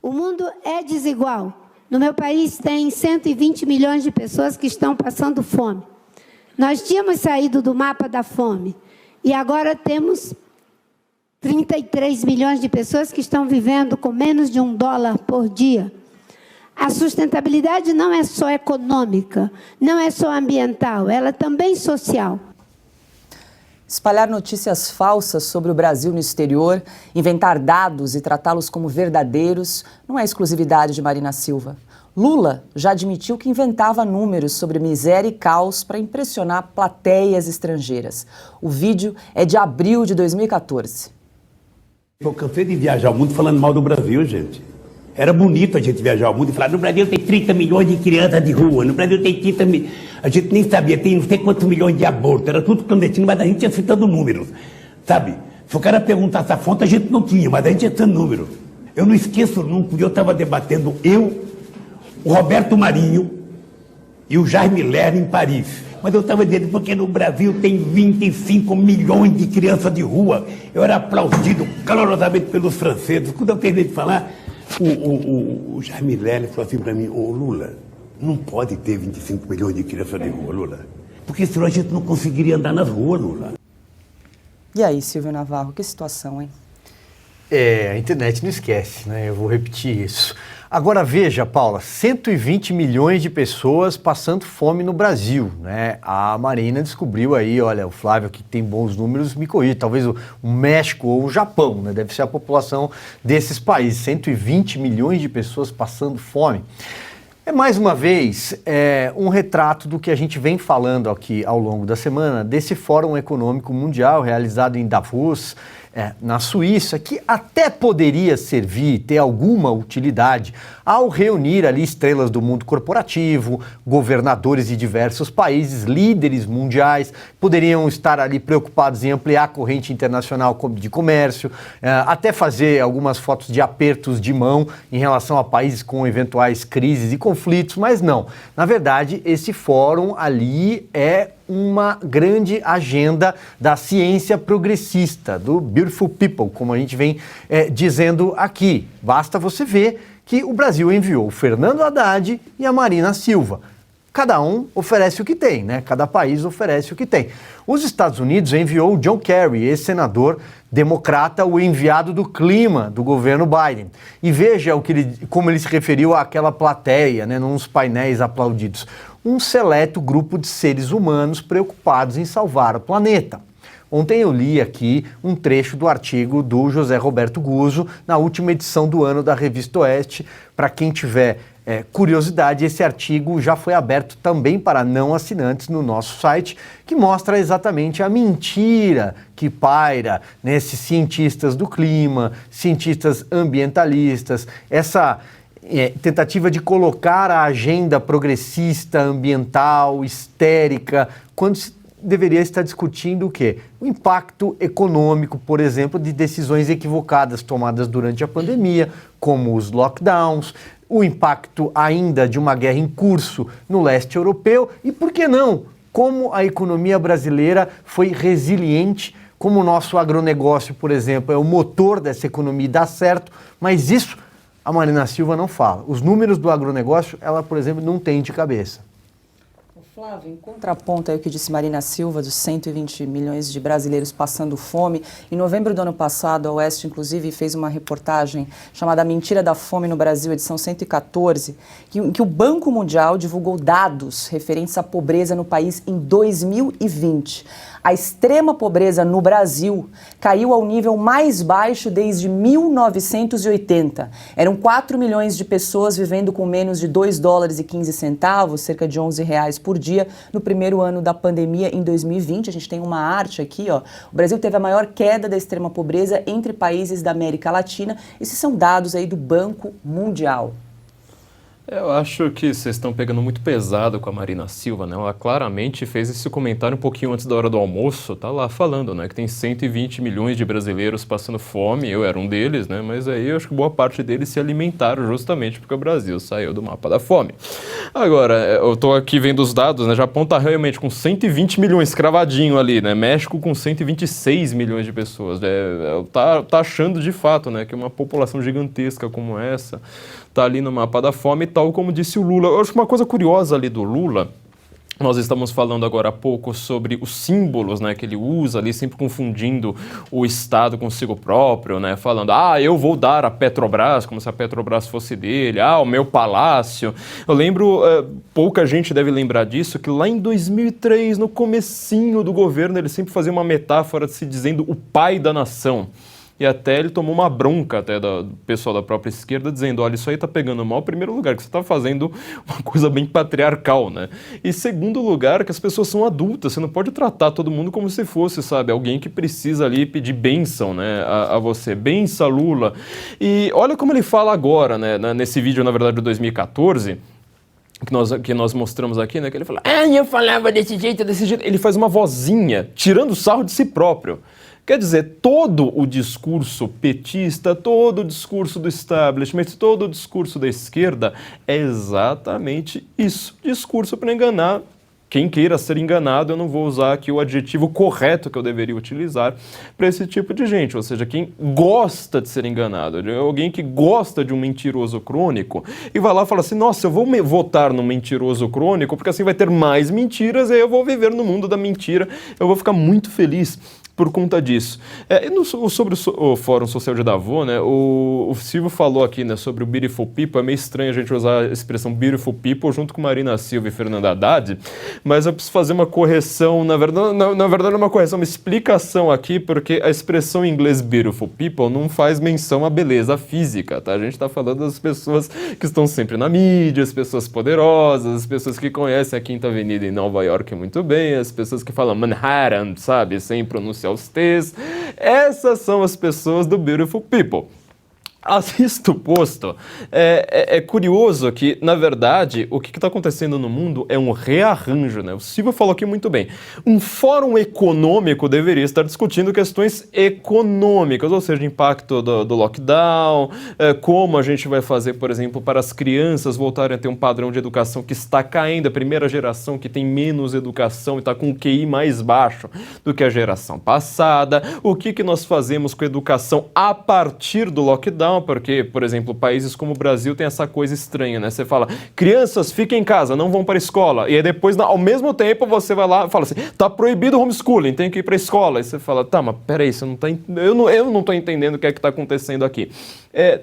O mundo é desigual. No meu país tem 120 milhões de pessoas que estão passando fome. Nós tínhamos saído do mapa da fome e agora temos 33 milhões de pessoas que estão vivendo com menos de $1 por dia. A sustentabilidade não é só econômica, não é só ambiental, ela é também social. Espalhar notícias falsas sobre o Brasil no exterior, inventar dados e tratá-los como verdadeiros, não é exclusividade de Marina Silva. Lula já admitiu que inventava números sobre miséria e caos para impressionar plateias estrangeiras. O vídeo é de abril de 2014. Eu cansei de viajar o mundo falando mal do Brasil, gente. Era bonito a gente viajar o mundo e falar, no Brasil tem 30 milhões de crianças de rua, no Brasil tem 30 milhões... A gente nem sabia, tem não sei quantos milhões de abortos, era tudo clandestino, mas a gente ia citando números, sabe? Se o cara perguntasse a fonte, a gente não tinha, mas a gente ia citando números. Eu não esqueço nunca, eu estava debatendo, o Roberto Marinho e o Jaime Lerner em Paris. Mas eu estava dizendo, porque no Brasil tem 25 milhões de crianças de rua. Eu era aplaudido calorosamente pelos franceses. Quando eu terminei de falar, o Jaime Lerner falou assim para mim, ô Lula, não pode ter 25 milhões de crianças de rua, Lula. Porque senão a gente não conseguiria andar nas ruas, Lula. E aí, Silvio Navarro, que situação, hein? A internet não esquece, né? Eu vou repetir isso. Agora veja, Paula, 120 milhões de pessoas passando fome no Brasil, né? A Marina descobriu aí, olha, o Flávio que tem bons números, me corrige, talvez o México ou o Japão, né? Deve ser a população desses países, 120 milhões de pessoas passando fome. É mais uma vez um retrato do que a gente vem falando aqui ao longo da semana, desse Fórum Econômico Mundial realizado em Davos, na Suíça, que até poderia servir, ter alguma utilidade ao reunir ali estrelas do mundo corporativo, governadores de diversos países, líderes mundiais, poderiam estar ali preocupados em ampliar a corrente internacional de comércio, até fazer algumas fotos de apertos de mão em relação a países com eventuais crises e conflitos, mas não. Na verdade, esse fórum ali é uma grande agenda da ciência progressista, do Beautiful People, como a gente vem dizendo aqui. Basta você ver que o Brasil enviou o Fernando Haddad e a Marina Silva. Cada um oferece o que tem, né? Cada país oferece o que tem. Os Estados Unidos enviou o John Kerry, ex-senador democrata, o enviado do clima do governo Biden. E veja como ele se referiu àquela plateia, né, nos painéis aplaudidos. Um seleto grupo de seres humanos preocupados em salvar o planeta. Ontem eu li aqui um trecho do artigo do José Roberto Guzzo, na última edição do ano da Revista Oeste. Para quem tiver Curiosidade, esse artigo já foi aberto também para não assinantes no nosso site, que mostra exatamente a mentira que paira nesses cientistas do clima, cientistas ambientalistas, essa tentativa de colocar a agenda progressista, ambiental, histérica, quando se deveria estar discutindo o quê? O impacto econômico, por exemplo, de decisões equivocadas tomadas durante a pandemia, como os lockdowns, o impacto ainda de uma guerra em curso no leste europeu e, por que não, como a economia brasileira foi resiliente, como o nosso agronegócio, por exemplo, é o motor dessa economia e dá certo, mas isso a Marina Silva não fala. Os números do agronegócio, ela, por exemplo, não tem de cabeça. Flávio, em contraponto aí o que disse Marina Silva, dos 120 milhões de brasileiros passando fome, em novembro do ano passado, a Oeste, inclusive, fez uma reportagem chamada Mentira da Fome no Brasil, edição 114, em que o Banco Mundial divulgou dados referentes à pobreza no país em 2020. A extrema pobreza no Brasil caiu ao nível mais baixo desde 1980. Eram 4 milhões de pessoas vivendo com menos de $2,15, cerca de R$11 por dia, no primeiro ano da pandemia, em 2020. A gente tem uma arte aqui, ó. O Brasil teve a maior queda da extrema pobreza entre países da América Latina. Esses são dados aí do Banco Mundial. Eu acho que vocês estão pegando muito pesado com a Marina Silva, né? Ela claramente fez esse comentário um pouquinho antes da hora do almoço, tá lá falando, né? Que tem 120 milhões de brasileiros passando fome, eu era um deles, né? Mas aí eu acho que boa parte deles se alimentaram justamente porque o Brasil saiu do mapa da fome. Agora, eu tô aqui vendo os dados, né? Já aponta realmente com 120 milhões cravadinho ali, né? México com 126 milhões de pessoas, né? Tá achando de fato, né? Que uma população gigantesca como essa tá ali no mapa da fome, tal como disse o Lula. Eu acho uma coisa curiosa ali do Lula, nós estamos falando agora há pouco sobre os símbolos, né, que ele usa ali, sempre confundindo o Estado consigo próprio, né, falando, eu vou dar a Petrobras, como se a Petrobras fosse dele, o meu palácio. Eu lembro, pouca gente deve lembrar disso, que lá em 2003, no comecinho do governo, ele sempre fazia uma metáfora se dizendo o pai da nação. E até ele tomou uma bronca até do pessoal da própria esquerda, dizendo, olha, isso aí tá pegando mal, em primeiro lugar, que você tá fazendo uma coisa bem patriarcal, né? E segundo lugar, que as pessoas são adultas, você não pode tratar todo mundo como se fosse, sabe, alguém que precisa ali pedir bênção, né, a você. Benção, Lula. E olha como ele fala agora, né, nesse vídeo, na verdade, de 2014, que nós mostramos aqui, né, que ele fala, eu falava desse jeito. Ele faz uma vozinha, tirando sarro de si próprio. Quer dizer, todo o discurso petista, todo o discurso do establishment, todo o discurso da esquerda é exatamente isso. Discurso para enganar quem queira ser enganado. Eu não vou usar aqui o adjetivo correto que eu deveria utilizar para esse tipo de gente. Ou seja, quem gosta de ser enganado, alguém que gosta de um mentiroso crônico e vai lá e fala assim, nossa, eu vou votar no mentiroso crônico porque assim vai ter mais mentiras e aí eu vou viver no mundo da mentira, eu vou ficar muito feliz por conta disso. Sobre o Fórum Social de Davos, né, o Silvio falou aqui, né, sobre o Beautiful People. É meio estranho a gente usar a expressão Beautiful People junto com Marina Silva e Fernanda Haddad, mas eu preciso fazer uma correção, na verdade uma correção, uma explicação aqui, porque a expressão em inglês Beautiful People não faz menção à beleza física, tá? A gente está falando das pessoas que estão sempre na mídia, as pessoas poderosas, as pessoas que conhecem a Quinta Avenida em Nova York muito bem, as pessoas que falam Manhattan, sabe, sem pronunciar os T's. Essas são as pessoas do Beautiful People. Assisto posto, é curioso que, na verdade, o que está acontecendo no mundo é um rearranjo, né? O Silvio falou aqui muito bem. Um fórum econômico deveria estar discutindo questões econômicas, ou seja, impacto do lockdown, como a gente vai fazer, por exemplo, para as crianças voltarem a ter um padrão de educação que está caindo, a primeira geração que tem menos educação e está com um QI mais baixo do que a geração passada, o que nós fazemos com a educação a partir do lockdown, porque, por exemplo, países como o Brasil tem essa coisa estranha, né? Você fala, crianças, fiquem em casa, não vão para a escola. E aí depois, ao mesmo tempo, você vai lá e fala assim, tá proibido o homeschooling, tem que ir para a escola. E você fala, tá, mas peraí, você não tá, eu não tô entendendo o que é que está acontecendo aqui.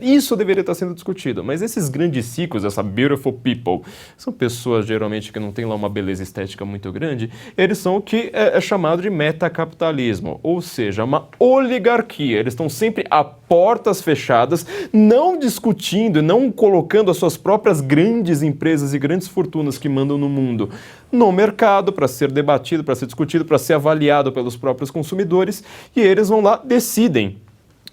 Isso deveria estar sendo discutido, mas esses grandes ciclos, essa beautiful people, são pessoas geralmente que não têm lá uma beleza estética muito grande, eles são o que é chamado de metacapitalismo, ou seja, uma oligarquia. Eles estão sempre portas fechadas, não discutindo, não colocando as suas próprias grandes empresas e grandes fortunas que mandam no mundo no mercado para ser debatido, para ser discutido, para ser avaliado pelos próprios consumidores, e eles vão lá, decidem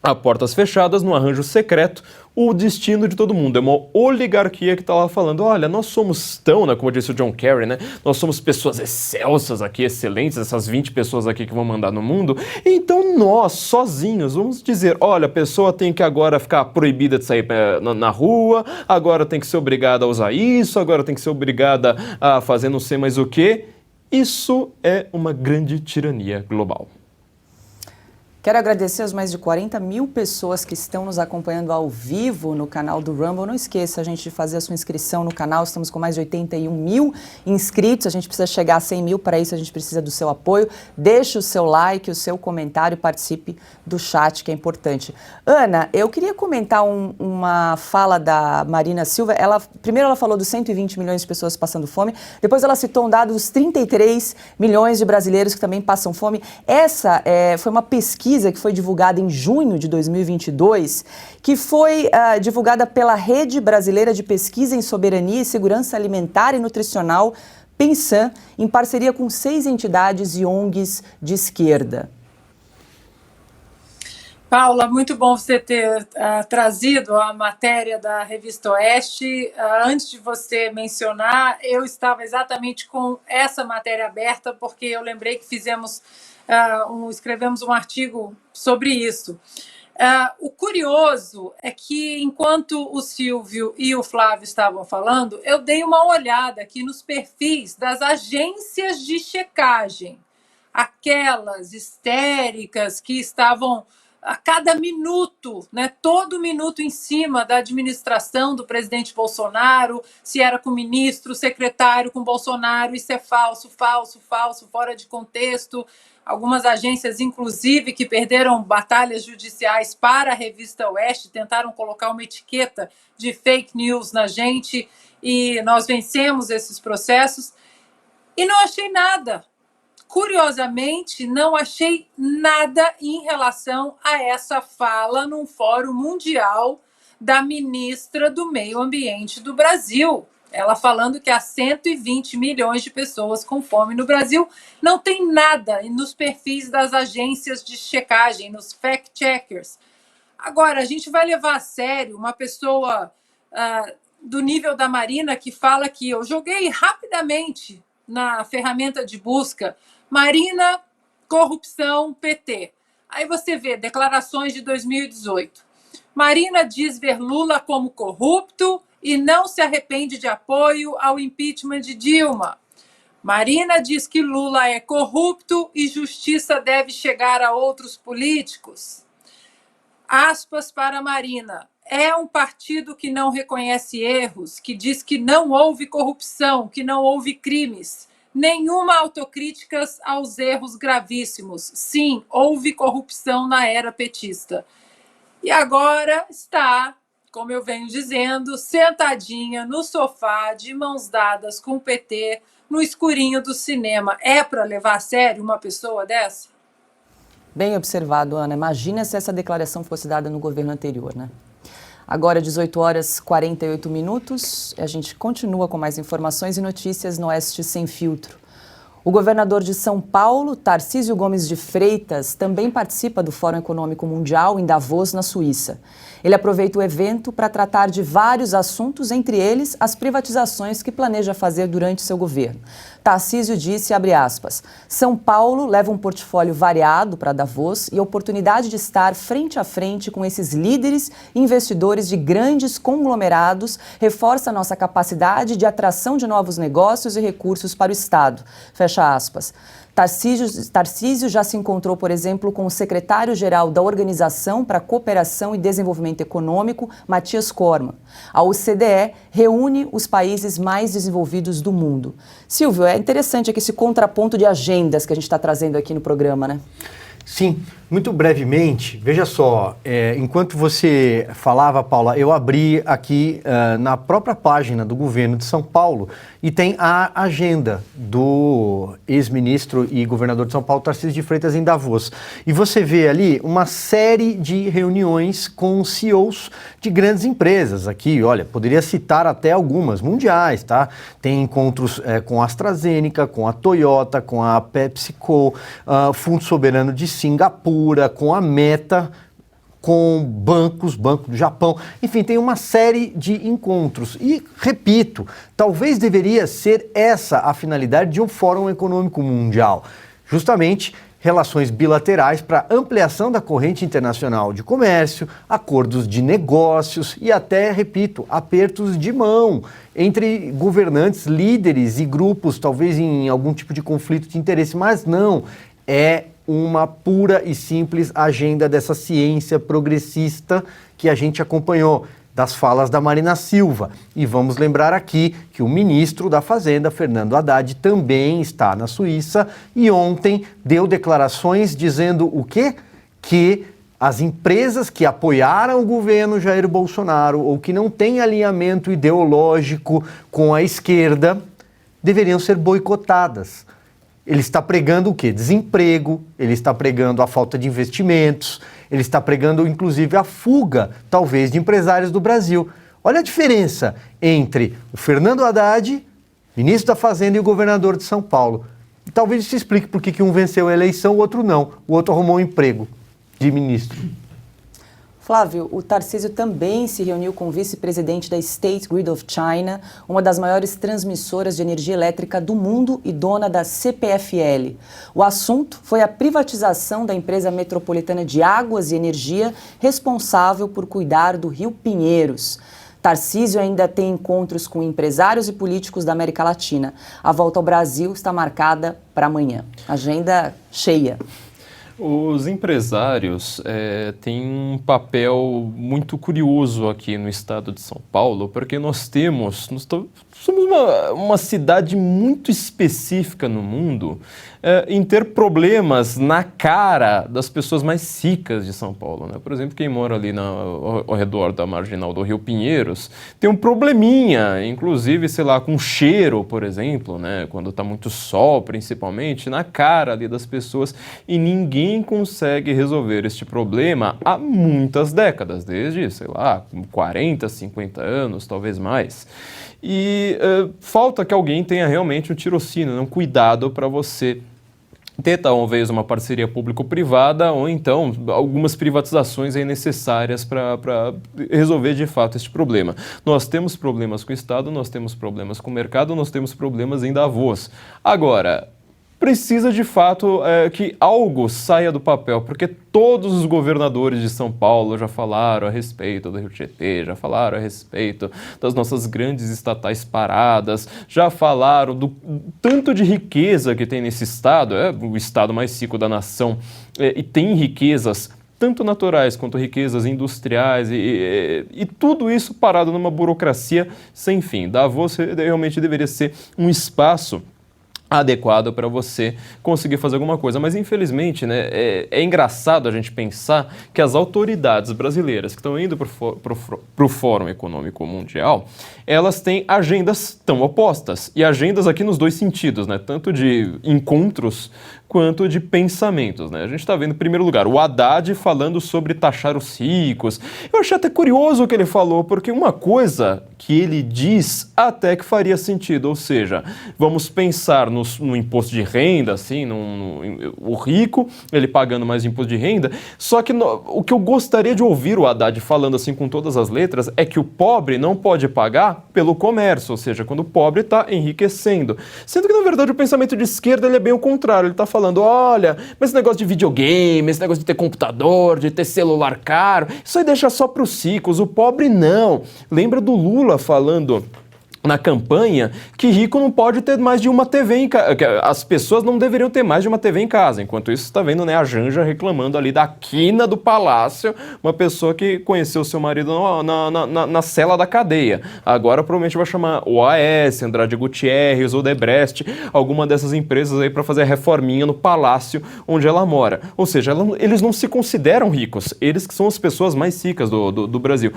a portas fechadas, no arranjo secreto, o destino de todo mundo. É uma oligarquia que está lá falando, olha, nós somos tão, né, como disse o John Kerry, né, nós somos pessoas excelsas aqui, excelentes, essas 20 pessoas aqui que vão mandar no mundo, então nós, sozinhos, vamos dizer, olha, a pessoa tem que agora ficar proibida de sair na rua, agora tem que ser obrigada a usar isso, agora tem que ser obrigada a fazer não sei mais o quê. Isso é uma grande tirania global. Quero agradecer as mais de 40 mil pessoas que estão nos acompanhando ao vivo no canal do Rumble. Não esqueça, gente, de fazer a sua inscrição no canal. Estamos com mais de 81 mil inscritos. A gente precisa chegar a 100 mil. Para isso, a gente precisa do seu apoio. Deixe o seu like, o seu comentário, participe do chat, que é importante. Ana, eu queria comentar uma fala da Marina Silva. Primeiro ela falou dos 120 milhões de pessoas passando fome. Depois ela citou um dado dos 33 milhões de brasileiros que também passam fome. Essa foi uma pesquisa que foi divulgada em junho de 2022, que foi divulgada pela Rede Brasileira de Pesquisa em Soberania e Segurança Alimentar e Nutricional, PENSAN, em parceria com 6 entidades e ONGs de esquerda. Paula, muito bom você ter trazido a matéria da Revista Oeste. Antes de você mencionar, eu estava exatamente com essa matéria aberta, porque eu lembrei que escrevemos um artigo sobre isso. O curioso é que, enquanto o Silvio e o Flávio estavam falando, eu dei uma olhada aqui nos perfis das agências de checagem, aquelas histéricas que estavam a cada minuto, né, todo minuto em cima da administração do presidente Bolsonaro, se era com ministro, secretário com Bolsonaro, isso é falso, falso, falso, fora de contexto. Algumas agências, inclusive, que perderam batalhas judiciais para a Revista Oeste, tentaram colocar uma etiqueta de fake news na gente, e nós vencemos esses processos. E não achei nada. Curiosamente, não achei nada em relação a essa fala num fórum mundial da ministra do Meio Ambiente do Brasil. Ela falando que há 120 milhões de pessoas com fome no Brasil. Não tem nada nos perfis das agências de checagem, nos fact-checkers. Agora, a gente vai levar a sério uma pessoa do nível da Marina que fala que eu joguei rapidamente na ferramenta de busca Marina, corrupção, PT. Aí você vê declarações de 2018. Marina diz ver Lula como corrupto e não se arrepende de apoio ao impeachment de Dilma. Marina diz que Lula é corrupto e justiça deve chegar a outros políticos. Aspas para Marina. É um partido que não reconhece erros, que diz que não houve corrupção, que não houve crimes. Nenhuma autocrítica aos erros gravíssimos. Sim, houve corrupção na era petista. E agora está, como eu venho dizendo, sentadinha no sofá, de mãos dadas com o PT, no escurinho do cinema. É para levar a sério uma pessoa dessa? Bem observado, Ana. Imagina se essa declaração fosse dada no governo anterior, né? Agora, 18 horas e 48 minutos, a gente continua com mais informações e notícias no Oeste Sem Filtro. O governador de São Paulo, Tarcísio Gomes de Freitas, também participa do Fórum Econômico Mundial em Davos, na Suíça. Ele aproveita o evento para tratar de vários assuntos, entre eles as privatizações que planeja fazer durante seu governo. Tarcísio disse, abre aspas, São Paulo leva um portfólio variado para Davos e a oportunidade de estar frente a frente com esses líderes e investidores de grandes conglomerados reforça a nossa capacidade de atração de novos negócios e recursos para o Estado. Fecha aspas. Tarcísio já se encontrou, por exemplo, com o secretário-geral da Organização para a Cooperação e Desenvolvimento Econômico, Matias Corman. A OCDE reúne os países mais desenvolvidos do mundo. Silvio, é interessante aqui esse contraponto de agendas que a gente está trazendo aqui no programa, né? Sim, muito brevemente, veja só, enquanto você falava, Paula, eu abri aqui na própria página do governo de São Paulo e tem a agenda do ex-ministro e governador de São Paulo, Tarcísio de Freitas, em Davos. E você vê ali uma série de reuniões com CEOs de grandes empresas. Aqui, olha, poderia citar até algumas mundiais, tá? Tem encontros com a AstraZeneca, com a Toyota, com a PepsiCo, Fundo Soberano de Singapura, com a Meta, com Banco do Japão, enfim, tem uma série de encontros. E, repito, talvez deveria ser essa a finalidade de um Fórum Econômico Mundial, justamente relações bilaterais para ampliação da corrente internacional de comércio, acordos de negócios e até, repito, apertos de mão entre governantes, líderes e grupos, talvez em algum tipo de conflito de interesse, mas não, é uma pura e simples agenda dessa ciência progressista que a gente acompanhou, das falas da Marina Silva. E vamos lembrar aqui que o ministro da Fazenda, Fernando Haddad, também está na Suíça e ontem deu declarações dizendo o quê? Que as empresas que apoiaram o governo Jair Bolsonaro ou que não têm alinhamento ideológico com a esquerda deveriam ser boicotadas. Ele está pregando o quê? Desemprego, ele está pregando a falta de investimentos, ele está pregando, inclusive, a fuga, talvez, de empresários do Brasil. Olha a diferença entre o Fernando Haddad, ministro da Fazenda, e o governador de São Paulo. E talvez isso explique por que um venceu a eleição, o outro não. O outro arrumou um emprego de ministro. Flávio, o Tarcísio também se reuniu com o vice-presidente da State Grid of China, uma das maiores transmissoras de energia elétrica do mundo e dona da CPFL. O assunto foi a privatização da empresa metropolitana de águas e energia, responsável por cuidar do Rio Pinheiros. Tarcísio ainda tem encontros com empresários e políticos da América Latina. A volta ao Brasil está marcada para amanhã. Agenda cheia. Os empresários têm um papel muito curioso aqui no estado de São Paulo, porque nós somos uma cidade muito específica no mundo em ter problemas na cara das pessoas mais ricas de São Paulo, né? Por exemplo, quem mora ali ao redor da marginal do Rio Pinheiros tem um probleminha, inclusive, sei lá, com cheiro, por exemplo, né? Quando está muito sol, principalmente, na cara ali das pessoas, e ninguém consegue resolver este problema há muitas décadas, desde, sei lá, 40, 50 anos, talvez mais. E falta que alguém tenha realmente um tirocínio, um cuidado para você ter talvez uma parceria público-privada ou então algumas privatizações aí necessárias para resolver de fato este problema. Nós temos problemas com o Estado, nós temos problemas com o mercado, nós temos problemas em Davos. Agora, precisa de fato que algo saia do papel, porque todos os governadores de São Paulo já falaram a respeito do Rio Tietê, já falaram a respeito das nossas grandes estatais paradas, já falaram do tanto de riqueza que tem nesse estado, é o estado mais rico da nação, e tem riquezas tanto naturais quanto riquezas industriais e tudo isso parado numa burocracia sem fim. Davos realmente deveria ser um espaço adequado para você conseguir fazer alguma coisa. Mas, infelizmente, né, é engraçado a gente pensar que as autoridades brasileiras que estão indo para o Fórum Econômico Mundial, elas têm agendas tão opostas. E agendas aqui nos dois sentidos, né, tanto de encontros quanto de pensamentos, né? A gente está vendo, em primeiro lugar, o Haddad falando sobre taxar os ricos. Eu achei até curioso o que ele falou, porque uma coisa que ele diz até que faria sentido, ou seja, vamos pensar no imposto de renda, assim, o rico, ele pagando mais imposto de renda, só que o que eu gostaria de ouvir o Haddad falando assim com todas as letras é que o pobre não pode pagar pelo comércio, ou seja, quando o pobre está enriquecendo. Sendo que, na verdade, o pensamento de esquerda ele é bem o contrário, ele está falando, olha, mas esse negócio de videogame, esse negócio de ter computador, de ter celular caro, isso aí deixa só para os ricos, o pobre não. Lembra do Lula falando na campanha que rico não pode ter mais de uma TV em casa, as pessoas não deveriam ter mais de uma TV em casa. Enquanto isso, está vendo, né, a Janja reclamando ali da quina do palácio, uma pessoa que conheceu seu marido na cela da cadeia. Agora provavelmente vai chamar o AS, Andrade Gutierrez, Odebrecht, alguma dessas empresas aí para fazer a reforminha no palácio onde ela mora. Ou seja, eles não se consideram ricos, eles que são as pessoas mais ricas do Brasil.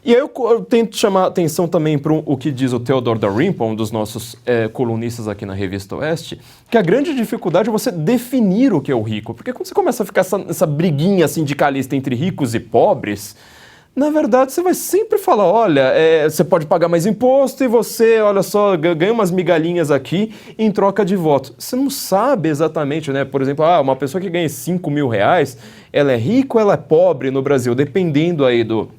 E aí eu tento chamar atenção também para o que diz o Theodore Dalrymple, um dos nossos colunistas aqui na Revista Oeste, que a grande dificuldade é você definir o que é o rico. Porque quando você começa a ficar essa briguinha sindicalista entre ricos e pobres, na verdade você vai sempre falar, olha, você pode pagar mais imposto e você, olha só, ganha umas migalhinhas aqui em troca de voto. Você não sabe exatamente, né? Por exemplo, uma pessoa que ganha 5 mil reais, ela é rica ou ela é pobre no Brasil? Dependendo aí do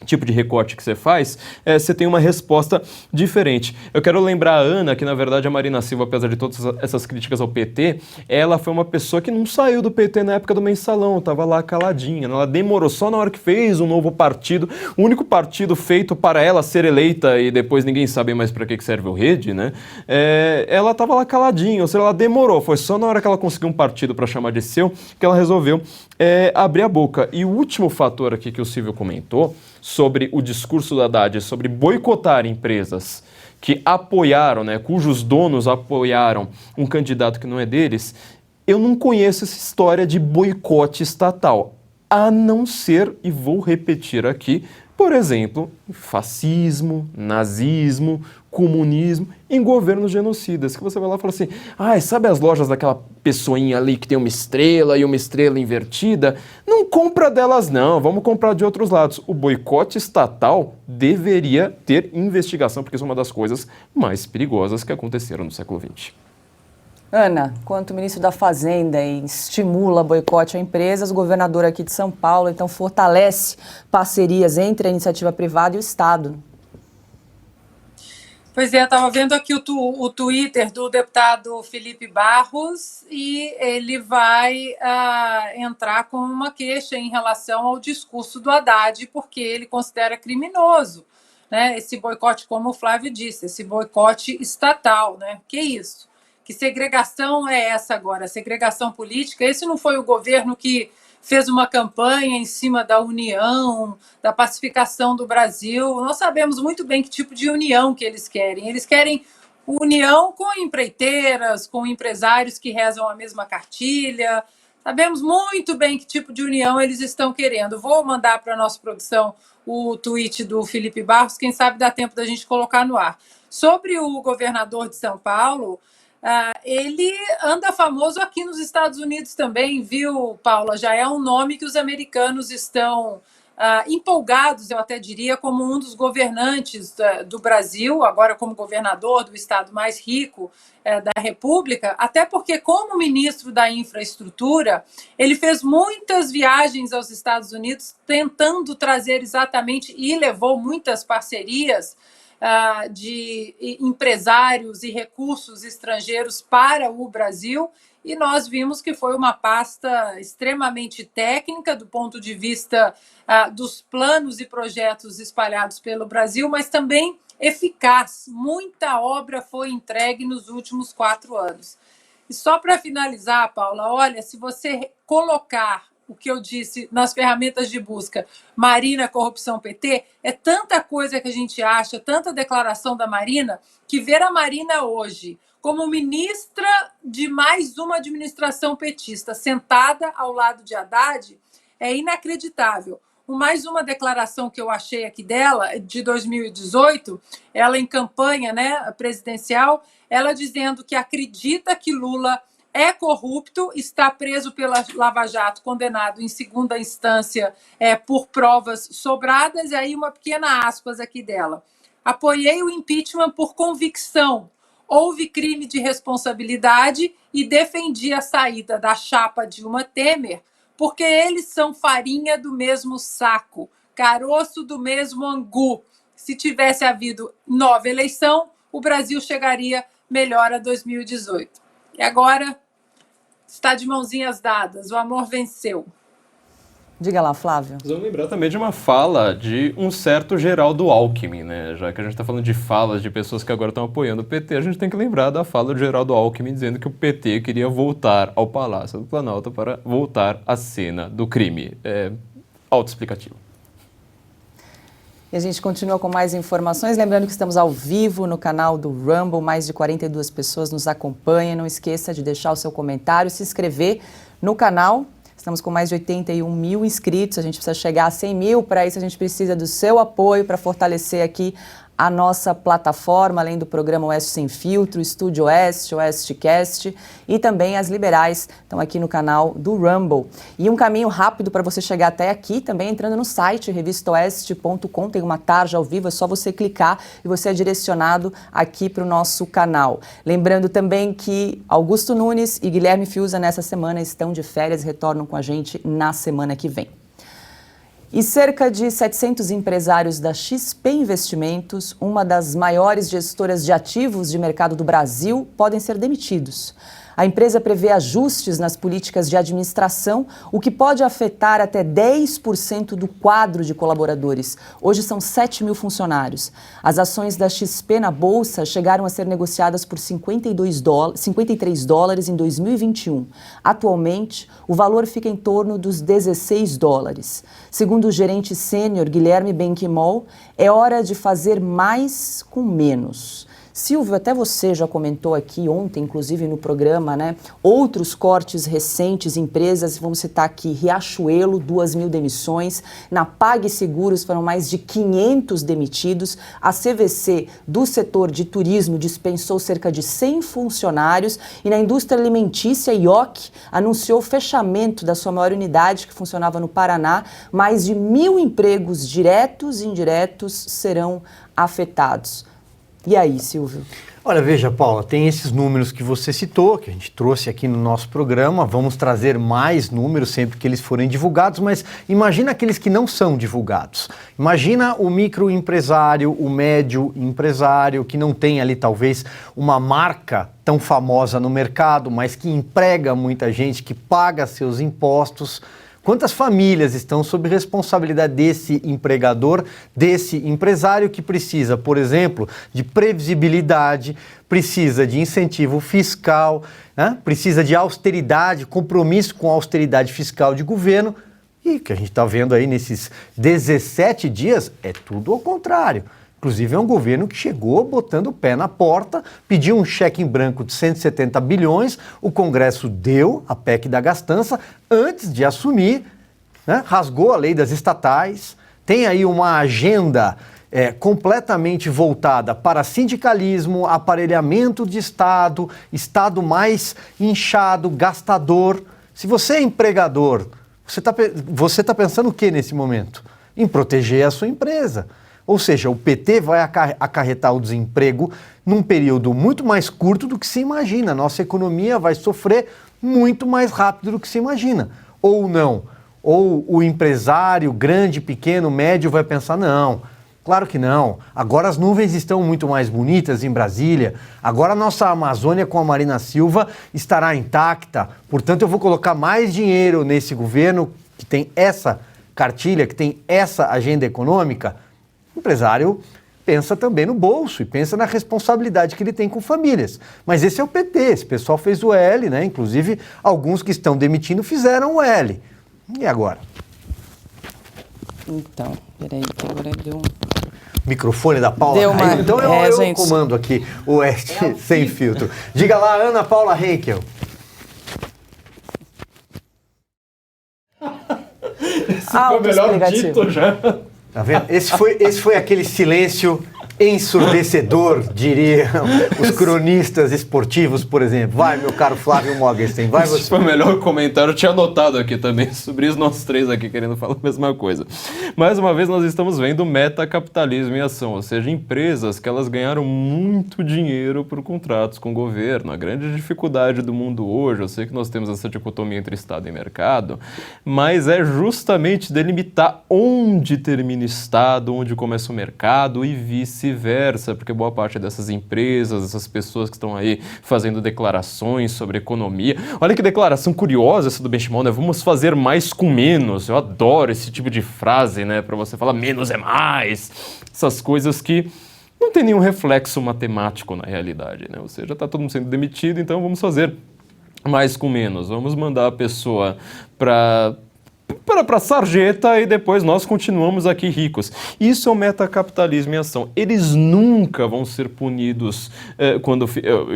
tipo de recorte que você faz, você tem uma resposta diferente. Eu quero lembrar a Ana, que na verdade a Marina Silva, apesar de todas essas críticas ao PT, ela foi uma pessoa que não saiu do PT na época do Mensalão, estava lá caladinha, ela demorou só na hora que fez um novo partido, o único partido feito para ela ser eleita e depois ninguém sabe mais para que serve o Rede, né? Ela estava lá caladinha, ou seja, ela demorou, foi só na hora que ela conseguiu um partido para chamar de seu que ela resolveu abrir a boca. E o último fator aqui que o Silvio comentou, sobre o discurso da Haddad, sobre boicotar empresas que apoiaram, né, cujos donos apoiaram um candidato que não é deles, eu não conheço essa história de boicote estatal, a não ser, e vou repetir aqui, por exemplo, fascismo, nazismo, comunismo, em governos genocidas, que você vai lá e fala assim, sabe as lojas daquela pessoinha ali que tem uma estrela e uma estrela invertida? Não compra delas não, vamos comprar de outros lados. O boicote estatal deveria ter investigação, porque isso é uma das coisas mais perigosas que aconteceram no século XX. Ana, quanto ministro da Fazenda estimula boicote a empresas, o governador aqui de São Paulo, então, fortalece parcerias entre a iniciativa privada e o Estado. Pois é, eu estava vendo aqui o Twitter do deputado Felipe Barros e ele vai entrar com uma queixa em relação ao discurso do Haddad, porque ele considera criminoso, né, esse boicote, como o Flávio disse, esse boicote estatal, né? Que isso? Que segregação é essa agora? Segregação política? Esse não foi o governo que fez uma campanha em cima da união, da pacificação do Brasil? Nós sabemos muito bem que tipo de união que eles querem. Eles querem união com empreiteiras, com empresários que rezam a mesma cartilha. Sabemos muito bem que tipo de união eles estão querendo. Vou mandar para a nossa produção o tweet do Felipe Barros, quem sabe dá tempo da gente colocar no ar. Sobre o governador de São Paulo, ele anda famoso aqui nos Estados Unidos também, viu, Paula? Já é um nome que os americanos estão empolgados, eu até diria, como um dos governantes do Brasil, agora como governador do estado mais rico da República, até porque, como ministro da Infraestrutura, ele fez muitas viagens aos Estados Unidos tentando trazer exatamente, e levou muitas parcerias de empresários e recursos estrangeiros para o Brasil, e nós vimos que foi uma pasta extremamente técnica do ponto de vista dos planos e projetos espalhados pelo Brasil, mas também eficaz. Muita obra foi entregue nos últimos 4 anos. E só para finalizar, Paula, olha, se você colocar o que eu disse nas ferramentas de busca, Marina, corrupção, PT, é tanta coisa que a gente acha, tanta declaração da Marina, que ver a Marina hoje como ministra de mais uma administração petista, sentada ao lado de Haddad, é inacreditável. Mais uma declaração que eu achei aqui dela, de 2018, ela em campanha, né, presidencial, ela dizendo que acredita que Lula é corrupto, está preso pela Lava Jato, condenado em segunda instância por provas sobradas, e aí uma pequena aspas aqui dela. Apoiei o impeachment por convicção. Houve crime de responsabilidade e defendi a saída da chapa Dilma Temer, porque eles são farinha do mesmo saco, caroço do mesmo angu. Se tivesse havido nova eleição, o Brasil chegaria melhor a 2018. E agora está de mãozinhas dadas, o amor venceu. Diga lá, Flávio. Vamos lembrar também de uma fala de um certo Geraldo Alckmin, né? Já que a gente está falando de falas de pessoas que agora estão apoiando o PT, a gente tem que lembrar da fala de Geraldo Alckmin dizendo que o PT queria voltar ao Palácio do Planalto para voltar à cena do crime. É autoexplicativo. E a gente continua com mais informações, lembrando que estamos ao vivo no canal do Rumble, mais de 42 pessoas nos acompanham. Não esqueça de deixar o seu comentário, se inscrever no canal. Estamos com mais de 81 mil inscritos, a gente precisa chegar a 100 mil, para isso a gente precisa do seu apoio para fortalecer aqui a nossa plataforma, além do programa Oeste Sem Filtro, Estúdio Oeste, Oestecast e também as liberais estão aqui no canal do Rumble. E um caminho rápido para você chegar até aqui, também entrando no site revistaoeste.com, tem uma tarja ao vivo, é só você clicar e você é direcionado aqui para o nosso canal. Lembrando também que Augusto Nunes e Guilherme Fiuza nessa semana estão de férias e retornam com a gente na semana que vem. E cerca de 700 empresários da XP Investimentos, uma das maiores gestoras de ativos de mercado do Brasil, podem ser demitidos. A empresa prevê ajustes nas políticas de administração, o que pode afetar até 10% do quadro de colaboradores. Hoje são 7 mil funcionários. As ações da XP na Bolsa chegaram a ser negociadas por $53 em 2021. Atualmente, o valor fica em torno dos $16. Segundo o gerente sênior Guilherme Benquimol, é hora de fazer mais com menos. Silvio, até você já comentou aqui ontem, inclusive no programa, né? Outros cortes recentes, empresas, vamos citar aqui, Riachuelo, 2.000 demissões, na PagSeguros foram mais de 500 demitidos, a CVC do setor de turismo dispensou cerca de 100 funcionários e na indústria alimentícia, IOC anunciou o fechamento da sua maior unidade, que funcionava no Paraná, mais de 1.000 empregos diretos e indiretos serão afetados. E aí, Silvio? Olha, veja, Paula, tem esses números que você citou, que a gente trouxe aqui no nosso programa, vamos trazer mais números sempre que eles forem divulgados, mas imagina aqueles que não são divulgados. Imagina o microempresário, o médio empresário, que não tem ali talvez uma marca tão famosa no mercado, mas que emprega muita gente, que paga seus impostos. Quantas famílias estão sob responsabilidade desse empregador, desse empresário que precisa, por exemplo, de previsibilidade, precisa de incentivo fiscal, né? Precisa de austeridade, compromisso com a austeridade fiscal de governo, e o que a gente está vendo aí nesses 17 dias é tudo ao contrário. Inclusive é um governo que chegou botando o pé na porta, pediu um cheque em branco de 170 bilhões, o Congresso deu a PEC da gastança antes de assumir, né? Rasgou a lei das estatais, tem aí uma agenda completamente voltada para sindicalismo, aparelhamento de Estado, Estado mais inchado, gastador. Se você é empregador, você tá pensando o que nesse momento? Em proteger a sua empresa. Ou seja, o PT vai acarretar o desemprego num período muito mais curto do que se imagina. A nossa economia vai sofrer muito mais rápido do que se imagina. Ou não. Ou o empresário, grande, pequeno, médio, vai pensar, não, claro que não. Agora as nuvens estão muito mais bonitas em Brasília. Agora a nossa Amazônia com a Marina Silva estará intacta. Portanto, eu vou colocar mais dinheiro nesse governo que tem essa cartilha, que tem essa agenda econômica. O empresário pensa também no bolso e pensa na responsabilidade que ele tem com famílias. Mas esse é o PT, esse pessoal fez o L, né? Inclusive, alguns que estão demitindo fizeram o L. E agora? Então, peraí, que agora deu um... Microfone da Paula. Deu uma... Então eu comando aqui o Oeste Sem Filtro. Diga lá, Ana Paula Henkel. Esse foi o melhor dito já. Tá vendo? Esse foi aquele silêncio ensurdecedor, diriam os cronistas esportivos, por exemplo. Vai, meu caro Flávio Morgenstern, vai você. Esse foi o melhor comentário, eu tinha anotado aqui também sobre isso, nós três aqui querendo falar a mesma coisa. Mais uma vez nós estamos vendo metacapitalismo em ação, ou seja, empresas que elas ganharam muito dinheiro por contratos com o governo. A grande dificuldade do mundo hoje, eu sei que nós temos essa dicotomia entre Estado e mercado, mas é justamente delimitar onde termina o Estado, onde começa o mercado e vice-versa. vice-versa, porque boa parte dessas empresas, essas pessoas que estão aí fazendo declarações sobre economia. Olha que declaração curiosa essa do Benchimol, né? Vamos fazer mais com menos. Eu adoro esse tipo de frase, né? Para você falar menos é mais. Essas coisas que não tem nenhum reflexo matemático na realidade, né? Ou seja, está todo mundo sendo demitido, então vamos fazer mais com menos. Vamos mandar a pessoa para sarjeta e depois nós continuamos aqui ricos. Isso é o metacapitalismo em ação. Eles nunca vão ser punidos,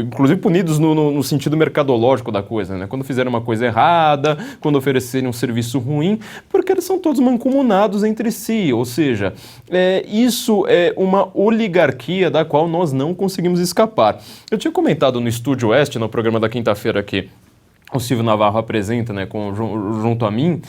inclusive punidos no sentido mercadológico da coisa, né? Quando fizerem uma coisa errada, quando oferecerem um serviço ruim, porque eles são todos mancomunados entre si, ou seja, isso é uma oligarquia da qual nós não conseguimos escapar. Eu tinha comentado no Estúdio Oeste, no programa da quinta-feira que o Silvio Navarro apresenta, né, junto a mim,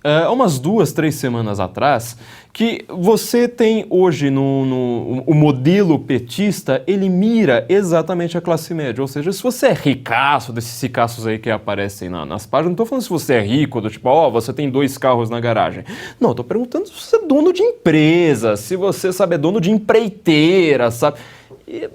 há umas 2, 3 semanas atrás, que você tem hoje o modelo petista, ele mira exatamente a classe média. Ou seja, se você é ricaço, desses ricaços aí que aparecem nas páginas, não estou falando se você é rico, do tipo, você tem 2 carros na garagem. Não, estou perguntando se você é dono de empresa, se você, sabe, é dono de empreiteira, sabe?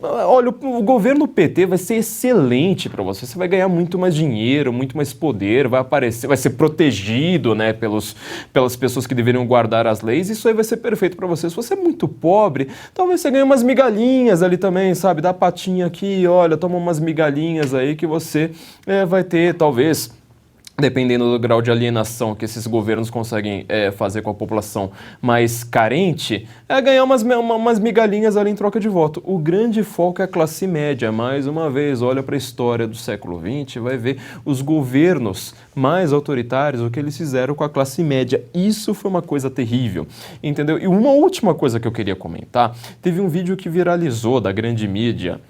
Olha, o governo PT vai ser excelente para você. Você vai ganhar muito mais dinheiro, muito mais poder, vai ser protegido, né, pelas pessoas que deveriam guardar as leis. Isso aí vai ser perfeito para você. Se você é muito pobre, talvez você ganhe umas migalhinhas ali também, sabe? Dá patinha aqui, olha, toma umas migalhinhas aí que você vai ter, talvez, dependendo do grau de alienação que esses governos conseguem fazer com a população mais carente, ganhar umas migalhinhas ali em troca de voto. O grande foco é a classe média. Mais uma vez, olha para a história do século XX, vai ver os governos mais autoritários, o que eles fizeram com a classe média. Isso foi uma coisa terrível, entendeu? E uma última coisa que eu queria comentar, teve um vídeo que viralizou da grande mídia,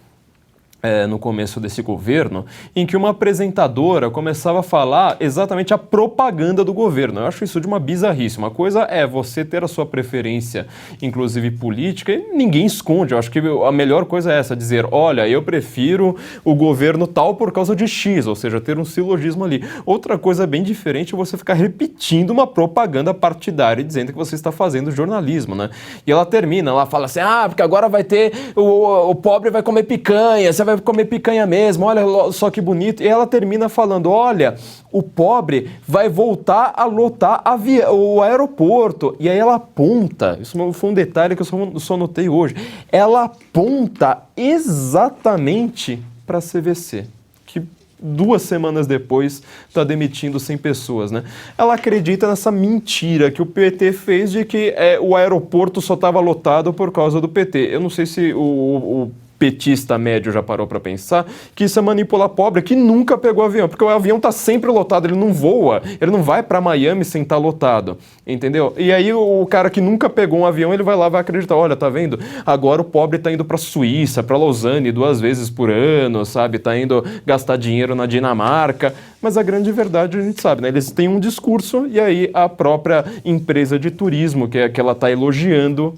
no começo desse governo, em que uma apresentadora começava a falar exatamente a propaganda do governo. Eu acho isso de uma bizarrice. Uma coisa é você ter a sua preferência, inclusive política, e ninguém esconde. Eu acho que a melhor coisa é essa, dizer, olha, eu prefiro o governo tal por causa de X, ou seja, ter um silogismo ali. Outra coisa bem diferente é você ficar repetindo uma propaganda partidária e dizendo que você está fazendo jornalismo, né? E ela termina, ela fala assim, porque agora vai ter, o pobre vai comer picanha, você vai comer picanha mesmo, olha só que bonito. E ela termina falando, olha, o pobre vai voltar a lotar o aeroporto. E aí ela aponta, isso foi um detalhe que eu só notei hoje, ela aponta exatamente para a CVC, que 2 semanas depois está demitindo 100 pessoas, né? Ela acredita nessa mentira que o PT fez de que o aeroporto só estava lotado por causa do PT. Eu não sei se o petista médio já parou para pensar que isso é manipular pobre que nunca pegou avião, porque o avião tá sempre lotado, ele não voa, ele não vai para Miami sem estar lotado, entendeu? E aí o cara que nunca pegou um avião, ele vai lá, vai acreditar, olha, tá vendo? Agora o pobre tá indo para Suíça, para Lausanne 2 vezes por ano, sabe? Tá indo gastar dinheiro na Dinamarca, mas a grande verdade a gente sabe, né? Eles têm um discurso e aí a própria empresa de turismo, que ela tá elogiando,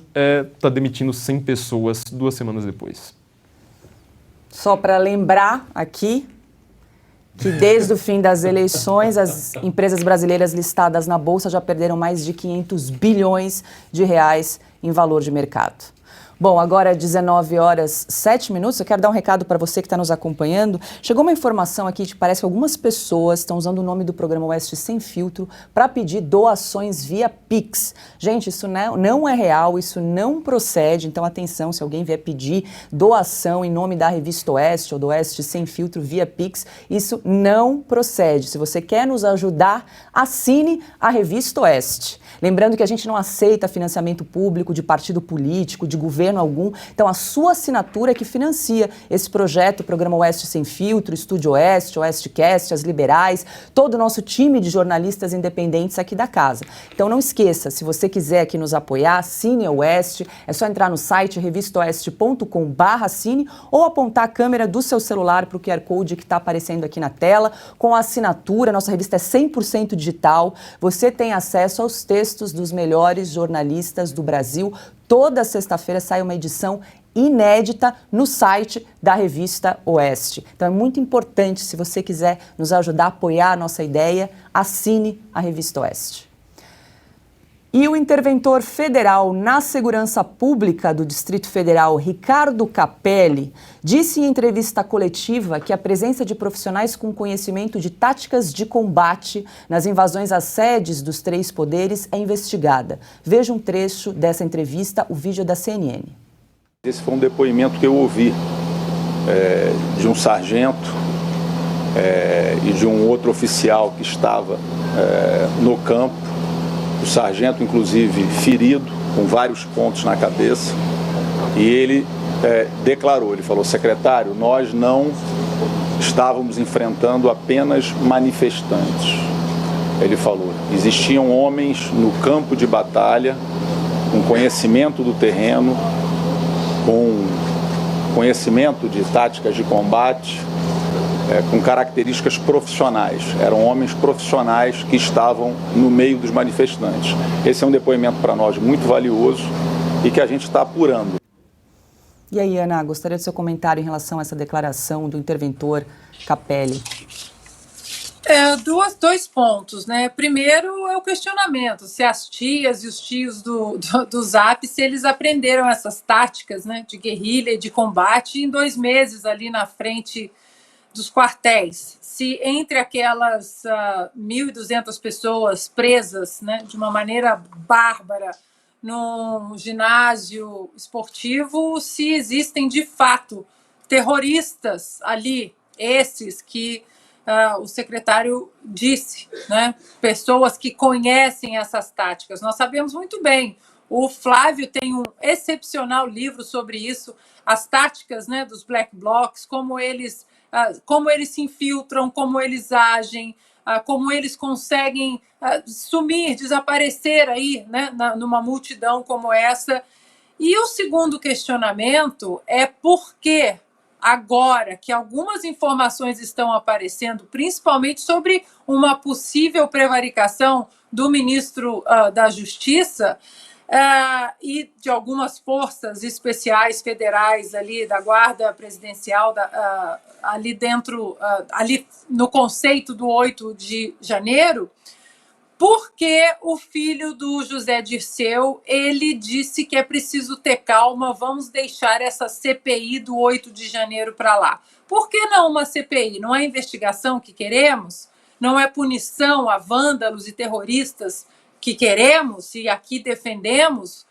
tá demitindo 100 pessoas 2 semanas depois. Só para lembrar aqui que desde o fim das eleições, as empresas brasileiras listadas na Bolsa já perderam mais de 500 bilhões de reais em valor de mercado. Bom, agora 19h07. Eu quero dar um recado para você que está nos acompanhando. Chegou uma informação aqui que parece que algumas pessoas estão usando o nome do programa Oeste Sem Filtro para pedir doações via Pix. Gente, isso não é real, isso não procede. Então, atenção, se alguém vier pedir doação em nome da Revista Oeste ou do Oeste Sem Filtro via Pix, isso não procede. Se você quer nos ajudar, assine a Revista Oeste. Lembrando que a gente não aceita financiamento público de partido político, de governo algum. Então, a sua assinatura é que financia esse projeto, o programa Oeste Sem Filtro, Estúdio Oeste, Oestecast, As Liberais, todo o nosso time de jornalistas independentes aqui da casa. Então, não esqueça, se você quiser aqui nos apoiar, assine a Oeste, é só entrar no site revistaoeste.com/assine ou apontar a câmera do seu celular para o QR Code que está aparecendo aqui na tela. Com a assinatura, nossa revista é 100% digital, você tem acesso aos textos dos melhores jornalistas do Brasil. Toda sexta-feira sai uma edição inédita no site da Revista Oeste. Então é muito importante, se você quiser nos ajudar a apoiar a nossa ideia, assine a Revista Oeste. E o interventor federal na segurança pública do Distrito Federal, Ricardo Capelli, disse em entrevista coletiva que a presença de profissionais com conhecimento de táticas de combate nas invasões às sedes dos 3 poderes é investigada. Veja um trecho dessa entrevista, o vídeo da CNN. Esse foi um depoimento que eu ouvi de um sargento e de um outro oficial que estava no campo. O sargento, inclusive, ferido, com vários pontos na cabeça. E ele declarou, ele falou: secretário, nós não estávamos enfrentando apenas manifestantes. Ele falou, existiam homens no campo de batalha, com conhecimento do terreno, com conhecimento de táticas de combate, com características profissionais. Eram homens profissionais que estavam no meio dos manifestantes. Esse é um depoimento para nós muito valioso e que a gente está apurando. E aí, Ana, gostaria do seu comentário em relação a essa declaração do interventor Capelli. Dois pontos, né? Primeiro é o questionamento, se as tias e os tios do Zap, se eles aprenderam essas táticas, né, de guerrilha e de combate em 2 meses ali na frente dos quartéis. Se entre aquelas 1.200 pessoas presas, né, de uma maneira bárbara num ginásio esportivo, se existem de fato terroristas ali, esses que o secretário disse, né? Pessoas que conhecem essas táticas. Nós sabemos muito bem. O Flávio tem um excepcional livro sobre isso, as táticas, né, dos Black Blocs, como eles se infiltram, como eles agem, como eles conseguem sumir, desaparecer aí, né, numa multidão como essa. E o segundo questionamento é por que agora que algumas informações estão aparecendo, principalmente sobre uma possível prevaricação do ministro da Justiça e de algumas forças especiais federais ali da Guarda Presidencial ali dentro, ali no conceito do 8 de janeiro, porque o filho do José Dirceu, ele disse que é preciso ter calma, vamos deixar essa CPI do 8 de janeiro para lá. Por que não uma CPI? Não é investigação que queremos? Não é punição a vândalos e terroristas que queremos e aqui defendemos?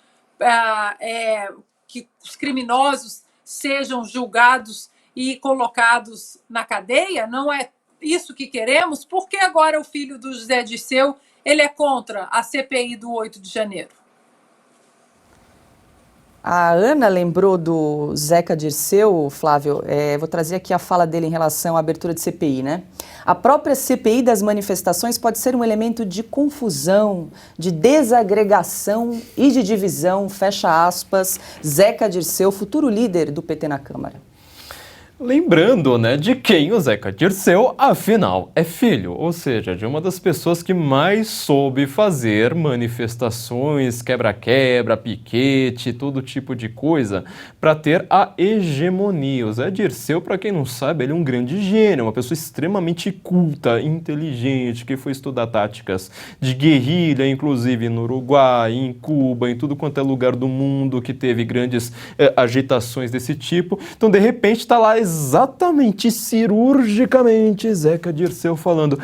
Que os criminosos sejam julgados e colocados na cadeia? Não é isso que queremos? Por que agora o filho do José Dirceu ele é contra a CPI do 8 de janeiro? A Ana lembrou do Zeca Dirceu, Flávio. Vou trazer aqui a fala dele em relação à abertura de CPI, né? A própria CPI das manifestações pode ser um elemento de confusão, de desagregação e de divisão, fecha aspas, Zeca Dirceu, futuro líder do PT na Câmara. Lembrando, né, de quem o Zeca Dirceu, afinal, é filho, ou seja, de uma das pessoas que mais soube fazer manifestações, quebra-quebra, piquete, todo tipo de coisa, para ter a hegemonia. O Zé Dirceu, para quem não sabe, ele é um grande gênio, uma pessoa extremamente culta, inteligente, que foi estudar táticas de guerrilha, inclusive no Uruguai, em Cuba, em tudo quanto é lugar do mundo que teve grandes agitações desse tipo. Então, de repente, está lá exatamente, cirurgicamente, Zeca Dirceu falando: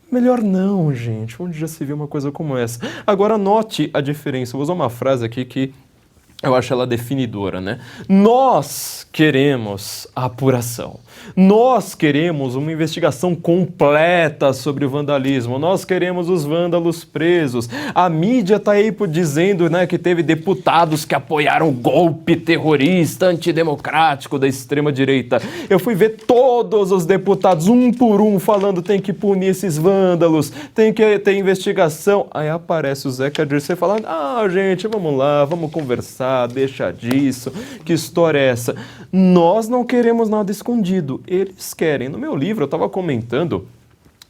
melhor não, gente, onde já se viu uma coisa como essa? Agora note a diferença, eu vou usar uma frase aqui que eu acho ela definidora, né? Nós queremos a apuração. Nós queremos uma investigação completa sobre o vandalismo. Nós queremos os vândalos presos. A mídia está aí dizendo, né, que teve deputados que apoiaram o golpe terrorista antidemocrático da extrema-direita. Eu fui ver todos os deputados, um por um, falando tem que punir esses vândalos, tem que ter investigação. Aí aparece o Zeca Dirceu falando: gente, vamos lá, vamos conversar, deixa disso, que história é essa? Nós não queremos nada escondido, eles querem. No meu livro eu estava comentando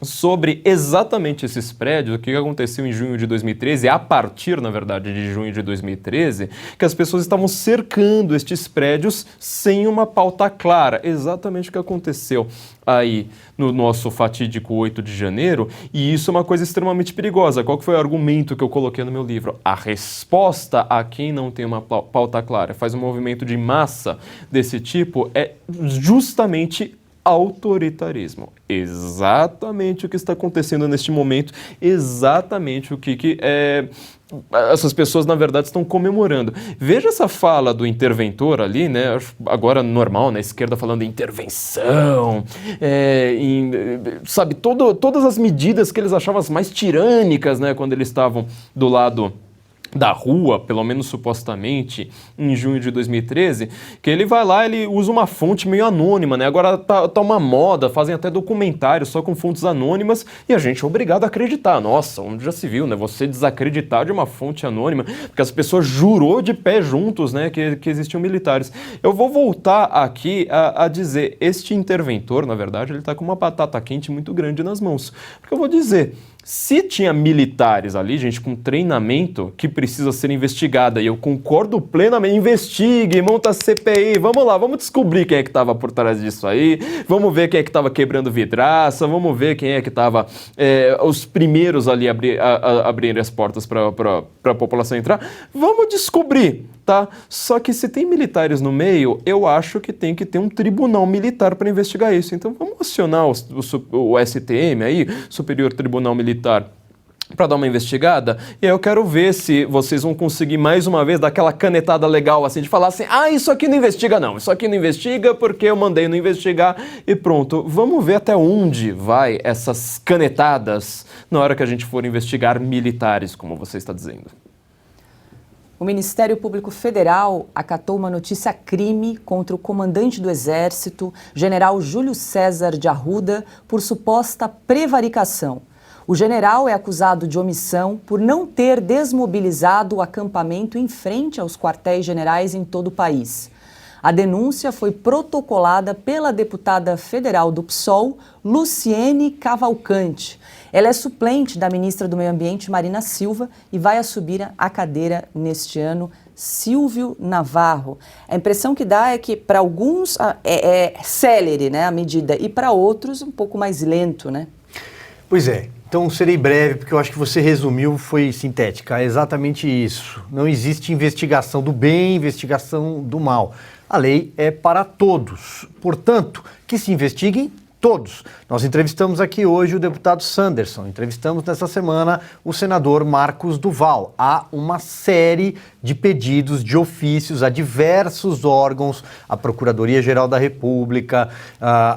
sobre exatamente esses prédios, o que aconteceu em junho de 2013, a partir, na verdade, de junho de 2013, que as pessoas estavam cercando estes prédios sem uma pauta clara. Exatamente o que aconteceu aí no nosso fatídico 8 de janeiro, e isso é uma coisa extremamente perigosa. Qual que foi o argumento que eu coloquei no meu livro? A resposta a quem não tem uma pauta clara, faz um movimento de massa desse tipo, é justamente autoritarismo. Exatamente o que está acontecendo neste momento, exatamente o que essas pessoas, na verdade, estão comemorando. Veja essa fala do interventor ali, né? Agora normal, na esquerda falando em intervenção, sabe, todas as medidas que eles achavam as mais tirânicas, né? Quando eles estavam do lado da rua, pelo menos supostamente, em junho de 2013, que ele vai lá, ele usa uma fonte meio anônima, né? Agora tá uma moda, fazem até documentários só com fontes anônimas e a gente é obrigado a acreditar. Nossa, onde já se viu, né? Você desacreditar de uma fonte anônima, porque as pessoas jurou de pé juntos, né? Que existiam militares. Eu vou voltar aqui a dizer, este interventor, na verdade, ele tá com uma batata quente muito grande nas mãos. Porque eu vou dizer, se tinha militares ali, gente, com treinamento que precisa ser investigada, e eu concordo plenamente, investigue, monta a CPI, vamos lá, vamos descobrir quem é que estava por trás disso aí, vamos ver quem é que estava quebrando vidraça, vamos ver quem é que estava os primeiros ali a abrirem as portas para a população entrar, vamos descobrir, tá? Só que se tem militares no meio, eu acho que tem que ter um tribunal militar para investigar isso, então vamos acionar o STM aí, Superior Tribunal Militar, para dar uma investigada, e aí eu quero ver se vocês vão conseguir mais uma vez dar aquela canetada legal assim, de falar assim, isso aqui não investiga não, isso aqui não investiga porque eu mandei não investigar e pronto. Vamos ver até onde vai essas canetadas na hora que a gente for investigar militares, como você está dizendo. O Ministério Público Federal acatou uma notícia crime contra o comandante do Exército, general Júlio César de Arruda, por suposta prevaricação. O general é acusado de omissão por não ter desmobilizado o acampamento em frente aos quartéis generais em todo o país. A denúncia foi protocolada pela deputada federal do PSOL, Luciene Cavalcante. Ela é suplente da ministra do Meio Ambiente, Marina Silva, e vai assumir a cadeira neste ano, Silvio Navarro. A impressão que dá é que para alguns é célere, né, a medida, e para outros um pouco mais lento, né? Pois é. Então serei breve, porque eu acho que você resumiu, foi sintética. É exatamente isso. Não existe investigação do bem, investigação do mal. A lei é para todos. Portanto, que se investiguem todos. Nós entrevistamos aqui hoje o deputado Sanderson, entrevistamos nessa semana o senador Marcos Duval. Há uma série de pedidos de ofícios a diversos órgãos, à Procuradoria-Geral da República,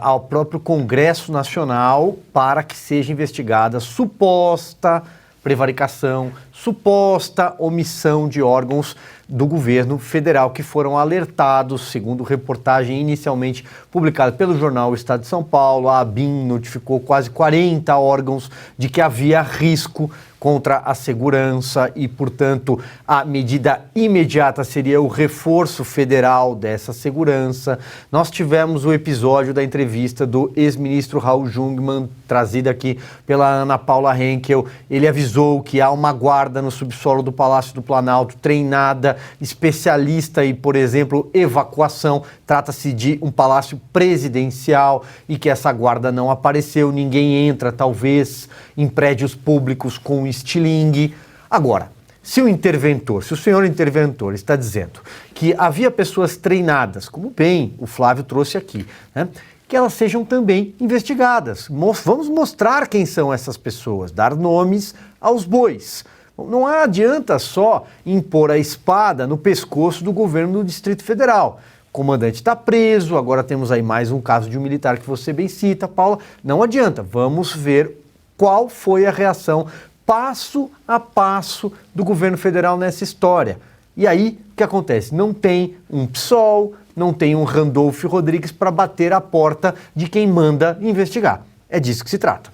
ao próprio Congresso Nacional, para que seja investigada suposta prevaricação, suposta omissão de órgãos do governo federal que foram alertados, segundo reportagem inicialmente publicada pelo jornal Estado de São Paulo. A ABIN notificou quase 40 órgãos de que havia risco contra a segurança e, portanto, a medida imediata seria o reforço federal dessa segurança. Nós tivemos o episódio da entrevista do ex-ministro Raul Jungmann, trazida aqui pela Ana Paula Henkel. Ele avisou que há uma guarda no subsolo do Palácio do Planalto, treinada, especialista em, por exemplo, evacuação. Trata-se de um palácio presidencial e que essa guarda não apareceu. Ninguém entra, talvez, em prédios públicos com estilingue. Agora, se o senhor interventor está dizendo que havia pessoas treinadas, como bem o Flávio trouxe aqui, né, que elas sejam também investigadas. Vamos mostrar quem são essas pessoas, dar nomes aos bois. Não adianta só impor a espada no pescoço do governo do Distrito Federal. O comandante está preso, agora temos aí mais um caso de um militar que você bem cita, Paula. Não adianta, vamos ver qual foi a reação passo a passo do governo federal nessa história. E aí, o que acontece? Não tem um PSOL, não tem um Randolfo Rodrigues para bater a porta de quem manda investigar. É disso que se trata.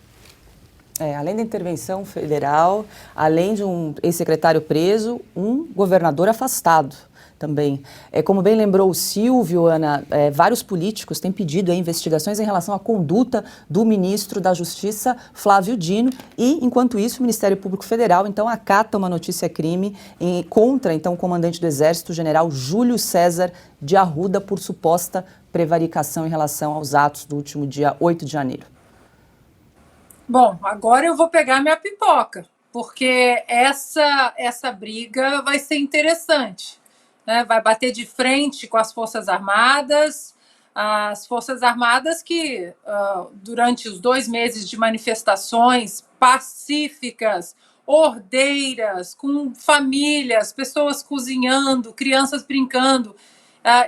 Além da intervenção federal, além de um ex-secretário preso, um governador afastado. também. Como bem lembrou o Silvio, Ana, vários políticos têm pedido investigações em relação à conduta do ministro da Justiça, Flávio Dino, e, enquanto isso, o Ministério Público Federal, então, acata uma notícia-crime contra, então, o comandante do Exército, o general Júlio César de Arruda, por suposta prevaricação em relação aos atos do último dia 8 de janeiro. Bom, agora eu vou pegar minha pipoca, porque essa briga vai ser interessante, né? Vai bater de frente com as Forças Armadas que, durante os 2 meses de manifestações pacíficas, ordeiras, com famílias, pessoas cozinhando, crianças brincando,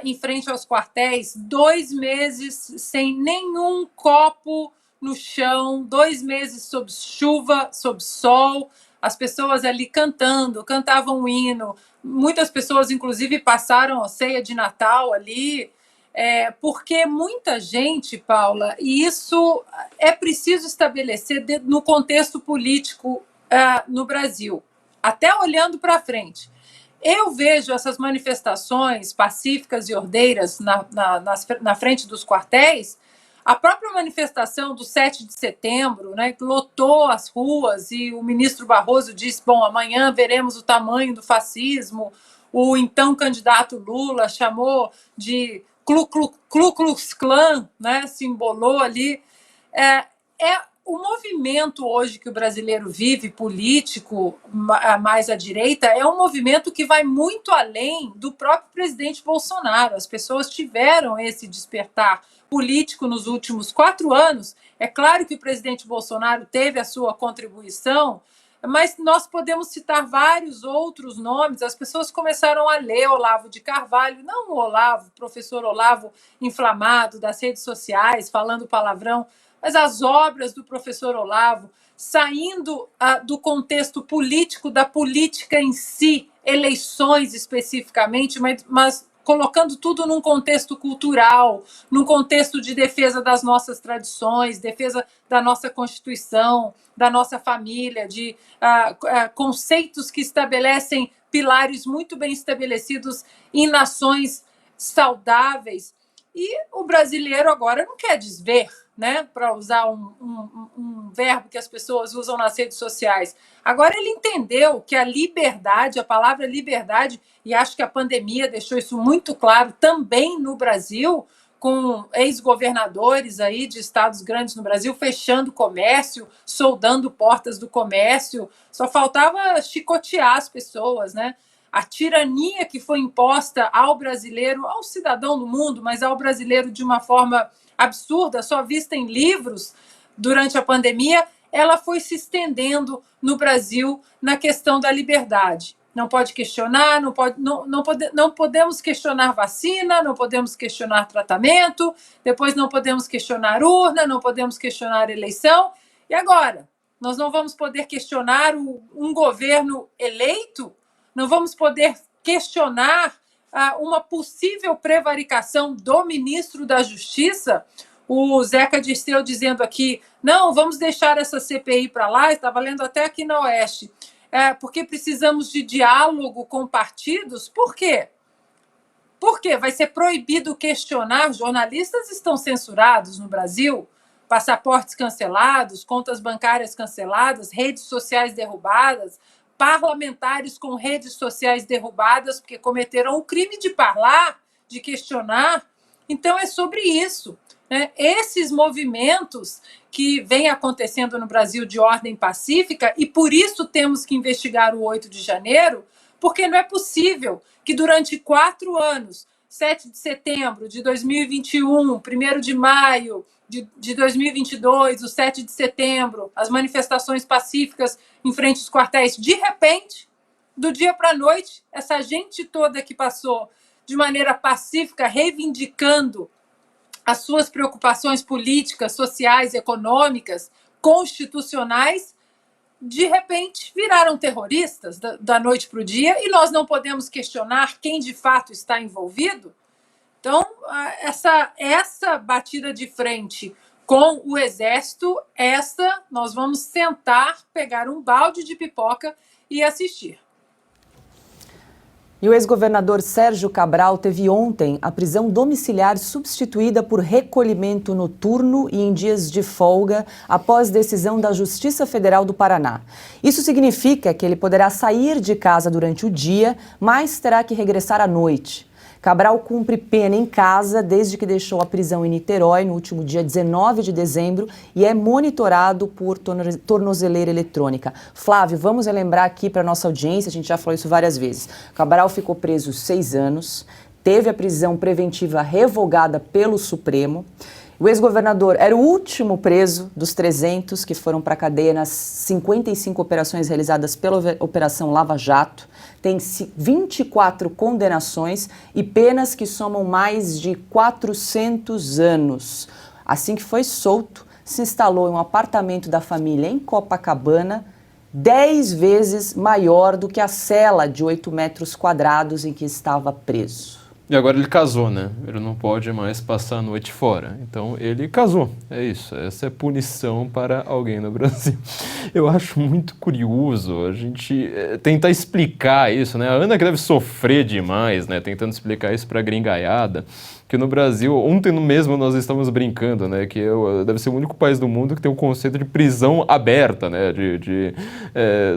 em frente aos quartéis, 2 meses sem nenhum copo no chão, 2 meses sob chuva, sob sol, as pessoas ali cantavam um hino, muitas pessoas, inclusive, passaram a ceia de Natal ali, porque muita gente, Paula, e isso é preciso estabelecer no contexto político no Brasil, até olhando para frente. Eu vejo essas manifestações pacíficas e ordeiras na frente dos quartéis, a própria manifestação do 7 de setembro, né, que lotou as ruas, e o ministro Barroso disse, bom, amanhã veremos o tamanho do fascismo, o então candidato Lula chamou de Ku Klux Klan, né, simbolou ali. O movimento hoje que o brasileiro vive, político, mais à direita, é um movimento que vai muito além do próprio presidente Bolsonaro. As pessoas tiveram esse despertar político nos últimos 4 anos. É claro que o presidente Bolsonaro teve a sua contribuição, mas nós podemos citar vários outros nomes. As pessoas começaram a ler Olavo de Carvalho, não o Olavo, professor Olavo inflamado das redes sociais, falando palavrão, mas as obras do professor Olavo, saindo do contexto político, da política em si, eleições especificamente, mas colocando tudo num contexto cultural, num contexto de defesa das nossas tradições, defesa da nossa Constituição, da nossa família, de conceitos que estabelecem pilares muito bem estabelecidos em nações saudáveis. E o brasileiro agora não quer desver, né, para usar um verbo que as pessoas usam nas redes sociais. Agora ele entendeu que a liberdade, a palavra liberdade, e acho que a pandemia deixou isso muito claro também no Brasil, com ex-governadores aí de estados grandes no Brasil fechando comércio, soldando portas do comércio, só faltava chicotear as pessoas, né? A tirania que foi imposta ao brasileiro, ao cidadão do mundo, mas ao brasileiro de uma forma absurda, só vista em livros durante a pandemia, ela foi se estendendo no Brasil na questão da liberdade. Não pode questionar, não podemos questionar vacina, não podemos questionar tratamento, depois não podemos questionar urna, não podemos questionar eleição. E agora? Nós não vamos poder questionar um governo eleito? Não vamos poder questionar uma possível prevaricação do ministro da Justiça? O Zeca Dirceu dizendo aqui, não, vamos deixar essa CPI para lá, estava lendo até aqui na Oeste, porque precisamos de diálogo com partidos. Por quê? Por quê? Vai ser proibido questionar? Jornalistas estão censurados no Brasil, passaportes cancelados, contas bancárias canceladas, redes sociais derrubadas, parlamentares com redes sociais derrubadas porque cometeram o crime de falar, de questionar. Então, é sobre isso, né? Esses movimentos que vêm acontecendo no Brasil de ordem pacífica, e por isso temos que investigar o 8 de janeiro, porque não é possível que durante 4 anos, 7 de setembro de 2021, 1º de maio de 2022, o 7 de setembro, as manifestações pacíficas em frente aos quartéis, de repente, do dia para a noite, essa gente toda que passou de maneira pacífica, reivindicando as suas preocupações políticas, sociais, econômicas, constitucionais, de repente viraram terroristas da noite para o dia, e nós não podemos questionar quem de fato está envolvido. Então, essa batida de frente com o Exército, nós vamos sentar, pegar um balde de pipoca e assistir. E o ex-governador Sérgio Cabral teve ontem a prisão domiciliar substituída por recolhimento noturno e em dias de folga após decisão da Justiça Federal do Paraná. Isso significa que ele poderá sair de casa durante o dia, mas terá que regressar à noite. Cabral cumpre pena em casa desde que deixou a prisão em Niterói no último dia 19 de dezembro e é monitorado por tornozeleira eletrônica. Flávio, vamos relembrar aqui para a nossa audiência, a gente já falou isso várias vezes. Cabral ficou preso 6 anos, teve a prisão preventiva revogada pelo Supremo. O ex-governador era o último preso dos 300 que foram para a cadeia nas 55 operações realizadas pela Operação Lava Jato. Tem 24 condenações e penas que somam mais de 400 anos. Assim que foi solto, se instalou em um apartamento da família em Copacabana, 10 vezes maior do que a cela de 8 metros quadrados em que estava preso. E agora ele casou, né? Ele não pode mais passar a noite fora. Então ele casou. É isso. Essa é punição para alguém no Brasil. Eu acho muito curioso a gente tentar explicar isso, né? A Ana que deve sofrer demais, né? Tentando explicar isso para a gringaiada. Que no Brasil, ontem mesmo nós estávamos brincando, né, que deve ser o único país do mundo que tem o conceito de prisão aberta, né,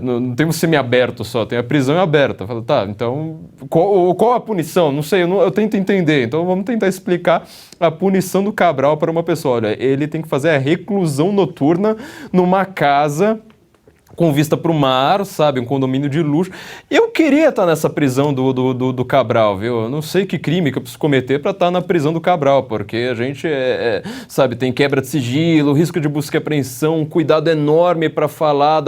não tem um semiaberto só, tem a prisão aberta. Fala, tá, então, qual a punição? Não sei, eu tento entender, então vamos tentar explicar a punição do Cabral para uma pessoa. Olha, ele tem que fazer a reclusão noturna numa casa com vista para o mar, sabe, um condomínio de luxo. Eu queria estar nessa prisão do Cabral, viu? Eu não sei que crime que eu preciso cometer para estar na prisão do Cabral, porque a gente, sabe, tem quebra de sigilo, risco de busca e apreensão, um cuidado enorme para falar,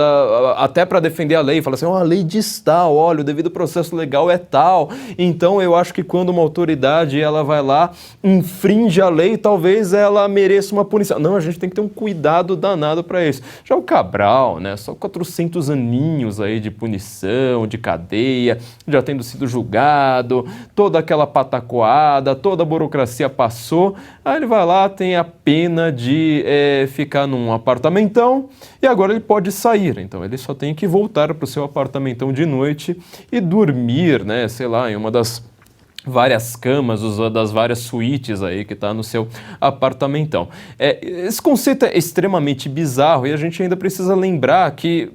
até para defender a lei, falar assim, a lei diz tal, olha, o devido processo legal é tal. Então, eu acho que quando uma autoridade, ela vai lá, infringe a lei, talvez ela mereça uma punição. Não, a gente tem que ter um cuidado danado para isso. Já o Cabral, né, só 400 aninhos aí de punição, de cadeia, já tendo sido julgado, toda aquela patacoada, toda a burocracia passou, aí ele vai lá, tem a pena de ficar num apartamentão e agora ele pode sair, então ele só tem que voltar para o seu apartamentão de noite e dormir, né, sei lá, em uma das várias camas, das várias suítes aí que está no seu apartamentão. Esse conceito é extremamente bizarro e a gente ainda precisa lembrar que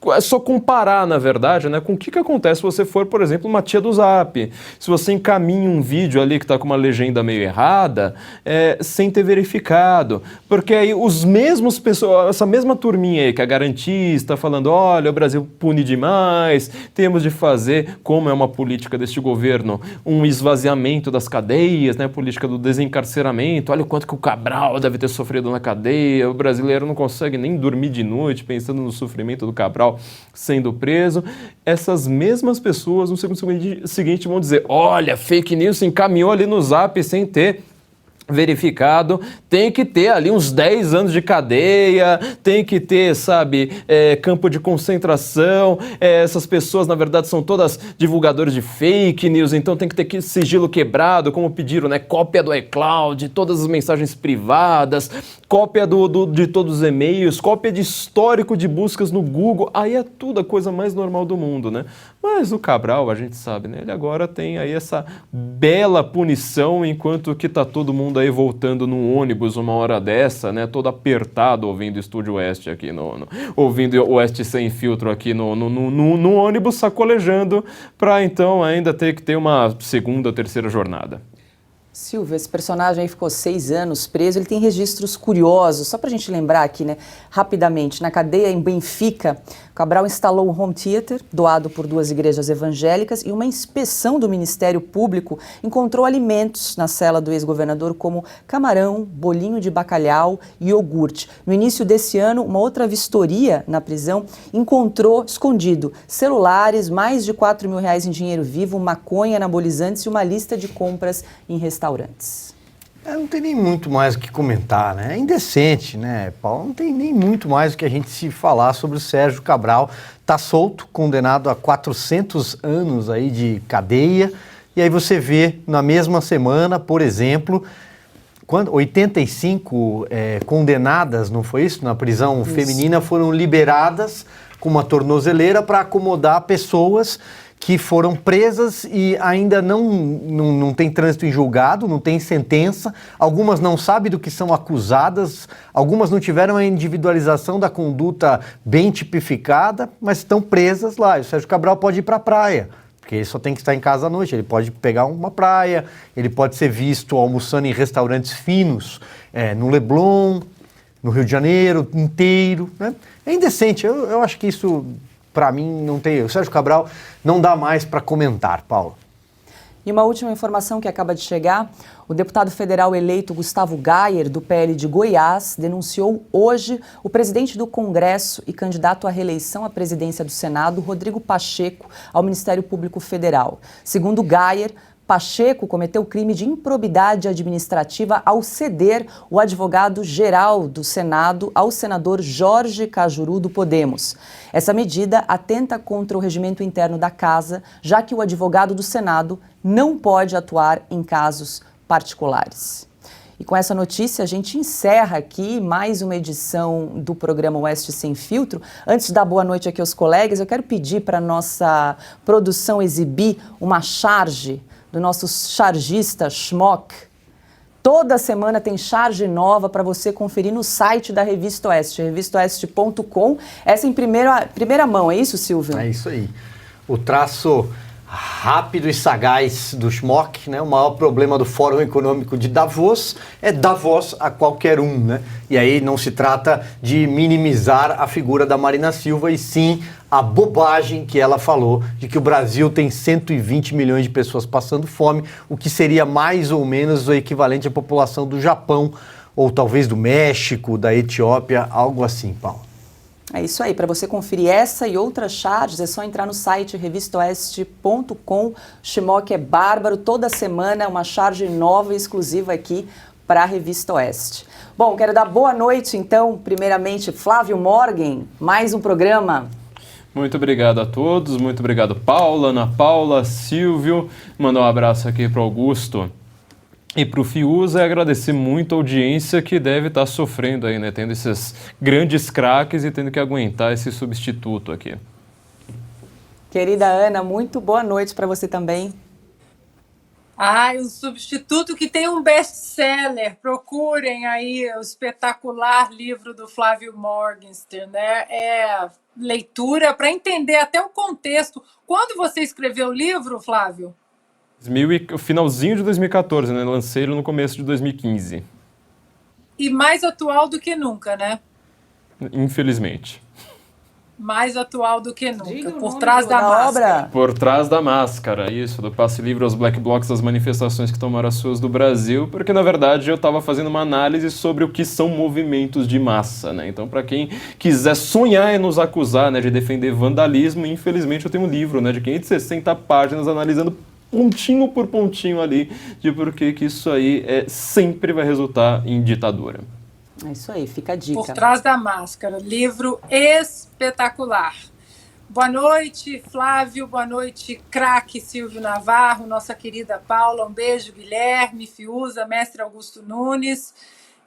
é só comparar, na verdade, né, com o que acontece se você for, por exemplo, uma tia do Zap. Se você encaminha um vídeo ali que está com uma legenda meio errada, sem ter verificado. Porque aí os mesmos pessoas, essa mesma turminha aí que é garantista, falando, olha, o Brasil pune demais, temos de fazer, como é uma política deste governo, um esvaziamento das cadeias, né, política do desencarceramento, olha o quanto que o Cabral deve ter sofrido na cadeia, o brasileiro não consegue nem dormir de noite pensando no sofrimento do Cabral sendo preso. Essas mesmas pessoas no segundo seguinte vão dizer, olha, fake news se encaminhou ali no Zap sem ter verificado, tem que ter ali uns 10 anos de cadeia, tem que ter, sabe, campo de concentração, essas pessoas, na verdade, são todas divulgadoras de fake news, então tem que ter sigilo quebrado, como pediram, né, cópia do iCloud, todas as mensagens privadas, cópia de todos os e-mails, cópia de histórico de buscas no Google, aí é tudo a coisa mais normal do mundo, né? Mas o Cabral, a gente sabe, né, ele agora tem aí essa bela punição, enquanto que tá todo mundo aí voltando no ônibus uma hora dessa, né, todo apertado ouvindo Estúdio Oeste aqui, ouvindo o Oeste Sem Filtro aqui no ônibus, sacolejando, para então ainda ter que ter uma segunda, terceira jornada. Silvia, esse personagem aí ficou 6 anos preso, ele tem registros curiosos, só para a gente lembrar aqui, né, rapidamente, na cadeia em Benfica, Cabral instalou um home theater, doado por 2 igrejas evangélicas, e uma inspeção do Ministério Público encontrou alimentos na cela do ex-governador como camarão, bolinho de bacalhau e iogurte. No início desse ano, uma outra vistoria na prisão encontrou escondido celulares, mais de R$4 mil em dinheiro vivo, maconha, anabolizantes e uma lista de compras em restaurantes. Não tem nem muito mais o que comentar, né? É indecente, né, Paulo? Não tem nem muito mais o que a gente se falar sobre o Sérgio Cabral. Está solto, condenado a 400 anos aí de cadeia. E aí você vê na mesma semana, por exemplo, 85 condenadas, não foi isso? Na prisão feminina foram liberadas com uma tornozeleira para acomodar pessoas que foram presas e ainda não tem trânsito em julgado, não tem sentença, algumas não sabem do que são acusadas, algumas não tiveram a individualização da conduta bem tipificada, mas estão presas lá. E o Sérgio Cabral pode ir para a praia, porque ele só tem que estar em casa à noite, ele pode pegar uma praia, ele pode ser visto almoçando em restaurantes finos, no Leblon, no Rio de Janeiro inteiro, né? É indecente, eu acho que isso... Para mim, não tem. O Sérgio Cabral não dá mais para comentar, Paulo. E uma última informação que acaba de chegar: o deputado federal eleito Gustavo Gayer, do PL de Goiás, denunciou hoje o presidente do Congresso e candidato à reeleição à presidência do Senado, Rodrigo Pacheco, ao Ministério Público Federal. Segundo Gayer, Pacheco cometeu crime de improbidade administrativa ao ceder o advogado-geral do Senado ao senador Jorge Cajuru, do Podemos. Essa medida atenta contra o regimento interno da Casa, já que o advogado do Senado não pode atuar em casos particulares. E com essa notícia, a gente encerra aqui mais uma edição do programa Oeste Sem Filtro. Antes de dar boa noite aqui aos colegas, eu quero pedir para a nossa produção exibir uma charge do nosso chargista Schmock. Toda semana tem charge nova para você conferir no site da Revista Oeste, revistaoeste.com. Essa em primeira mão, é isso, Silvio? É isso aí. O traço rápido e sagaz do Schmock, né? O maior problema do Fórum Econômico de Davos é dar voz a qualquer um, né? E aí não se trata de minimizar a figura da Marina Silva, e sim a bobagem que ela falou de que o Brasil tem 120 milhões de pessoas passando fome, o que seria mais ou menos o equivalente à população do Japão, ou talvez do México, da Etiópia, algo assim, Paulo. É isso aí. Para você conferir essa e outras charges, é só entrar no site revistaoeste.com. Schmock é bárbaro. Toda semana uma charge nova e exclusiva aqui para a Revista Oeste. Bom, quero dar boa noite, então, primeiramente, Flávio Morgan, mais um programa. Muito obrigado a todos, muito obrigado Paula, Ana Paula, Silvio. Mandar um abraço aqui para o Augusto e para o Fiuza, e agradecer muito a audiência que deve estar sofrendo aí, né? Tendo esses grandes craques e tendo que aguentar esse substituto aqui. Querida Ana, muito boa noite para você também. Um substituto que tem um best-seller. Procurem aí o espetacular livro do Flávio Morgenstern, né? É leitura para entender até o contexto. Quando você escreveu o livro, Flávio? Finalzinho de 2014, né? Lancei ele no começo de 2015. E mais atual do que nunca, né? Infelizmente. Mais atual do que nunca. Por trás da máscara. Por trás da máscara, isso, do passe livre aos black blocs, das manifestações que tomaram as ruas do Brasil, porque na verdade eu estava fazendo uma análise sobre o que são movimentos de massa, né? Então, para quem quiser sonhar e nos acusar, né, de defender vandalismo, infelizmente eu tenho um livro, né, de 560 páginas analisando pontinho por pontinho ali de por que isso aí sempre vai resultar em ditadura. É isso aí, fica a dica. Por trás da máscara, livro espetacular. Boa noite, Flávio, boa noite, craque Silvio Navarro, nossa querida Paula, um beijo, Guilherme, Fiuza, mestre Augusto Nunes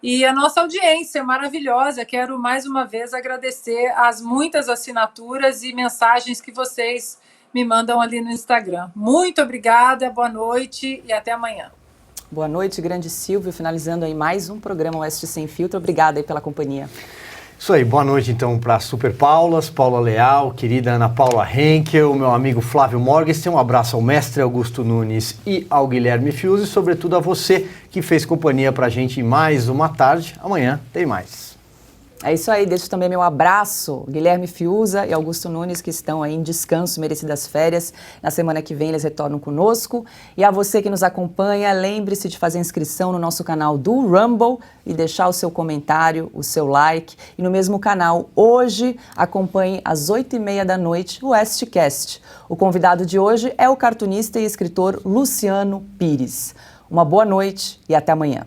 e a nossa audiência maravilhosa. Quero mais uma vez agradecer as muitas assinaturas e mensagens que vocês me mandam ali no Instagram. Muito obrigada, boa noite e até amanhã. Boa noite, grande Silvio, finalizando aí mais um programa Oeste Sem Filtro. Obrigada aí pela companhia. Isso aí, boa noite então para Super Paulas, Paula Leal, querida Ana Paula Henkel, meu amigo Flávio Morgenstern, um abraço ao mestre Augusto Nunes e ao Guilherme Fiuza e sobretudo a você que fez companhia para a gente em mais uma tarde. Amanhã tem mais. É isso aí, deixo também meu abraço, Guilherme Fiuza e Augusto Nunes, que estão aí em descanso, merecidas férias. Na semana que vem eles retornam conosco. E a você que nos acompanha, lembre-se de fazer inscrição no nosso canal do Rumble e deixar o seu comentário, o seu like. E no mesmo canal, hoje, acompanhe às 8h30 da noite o Oestecast. O convidado de hoje é o cartunista e escritor Luciano Pires. Uma boa noite e até amanhã.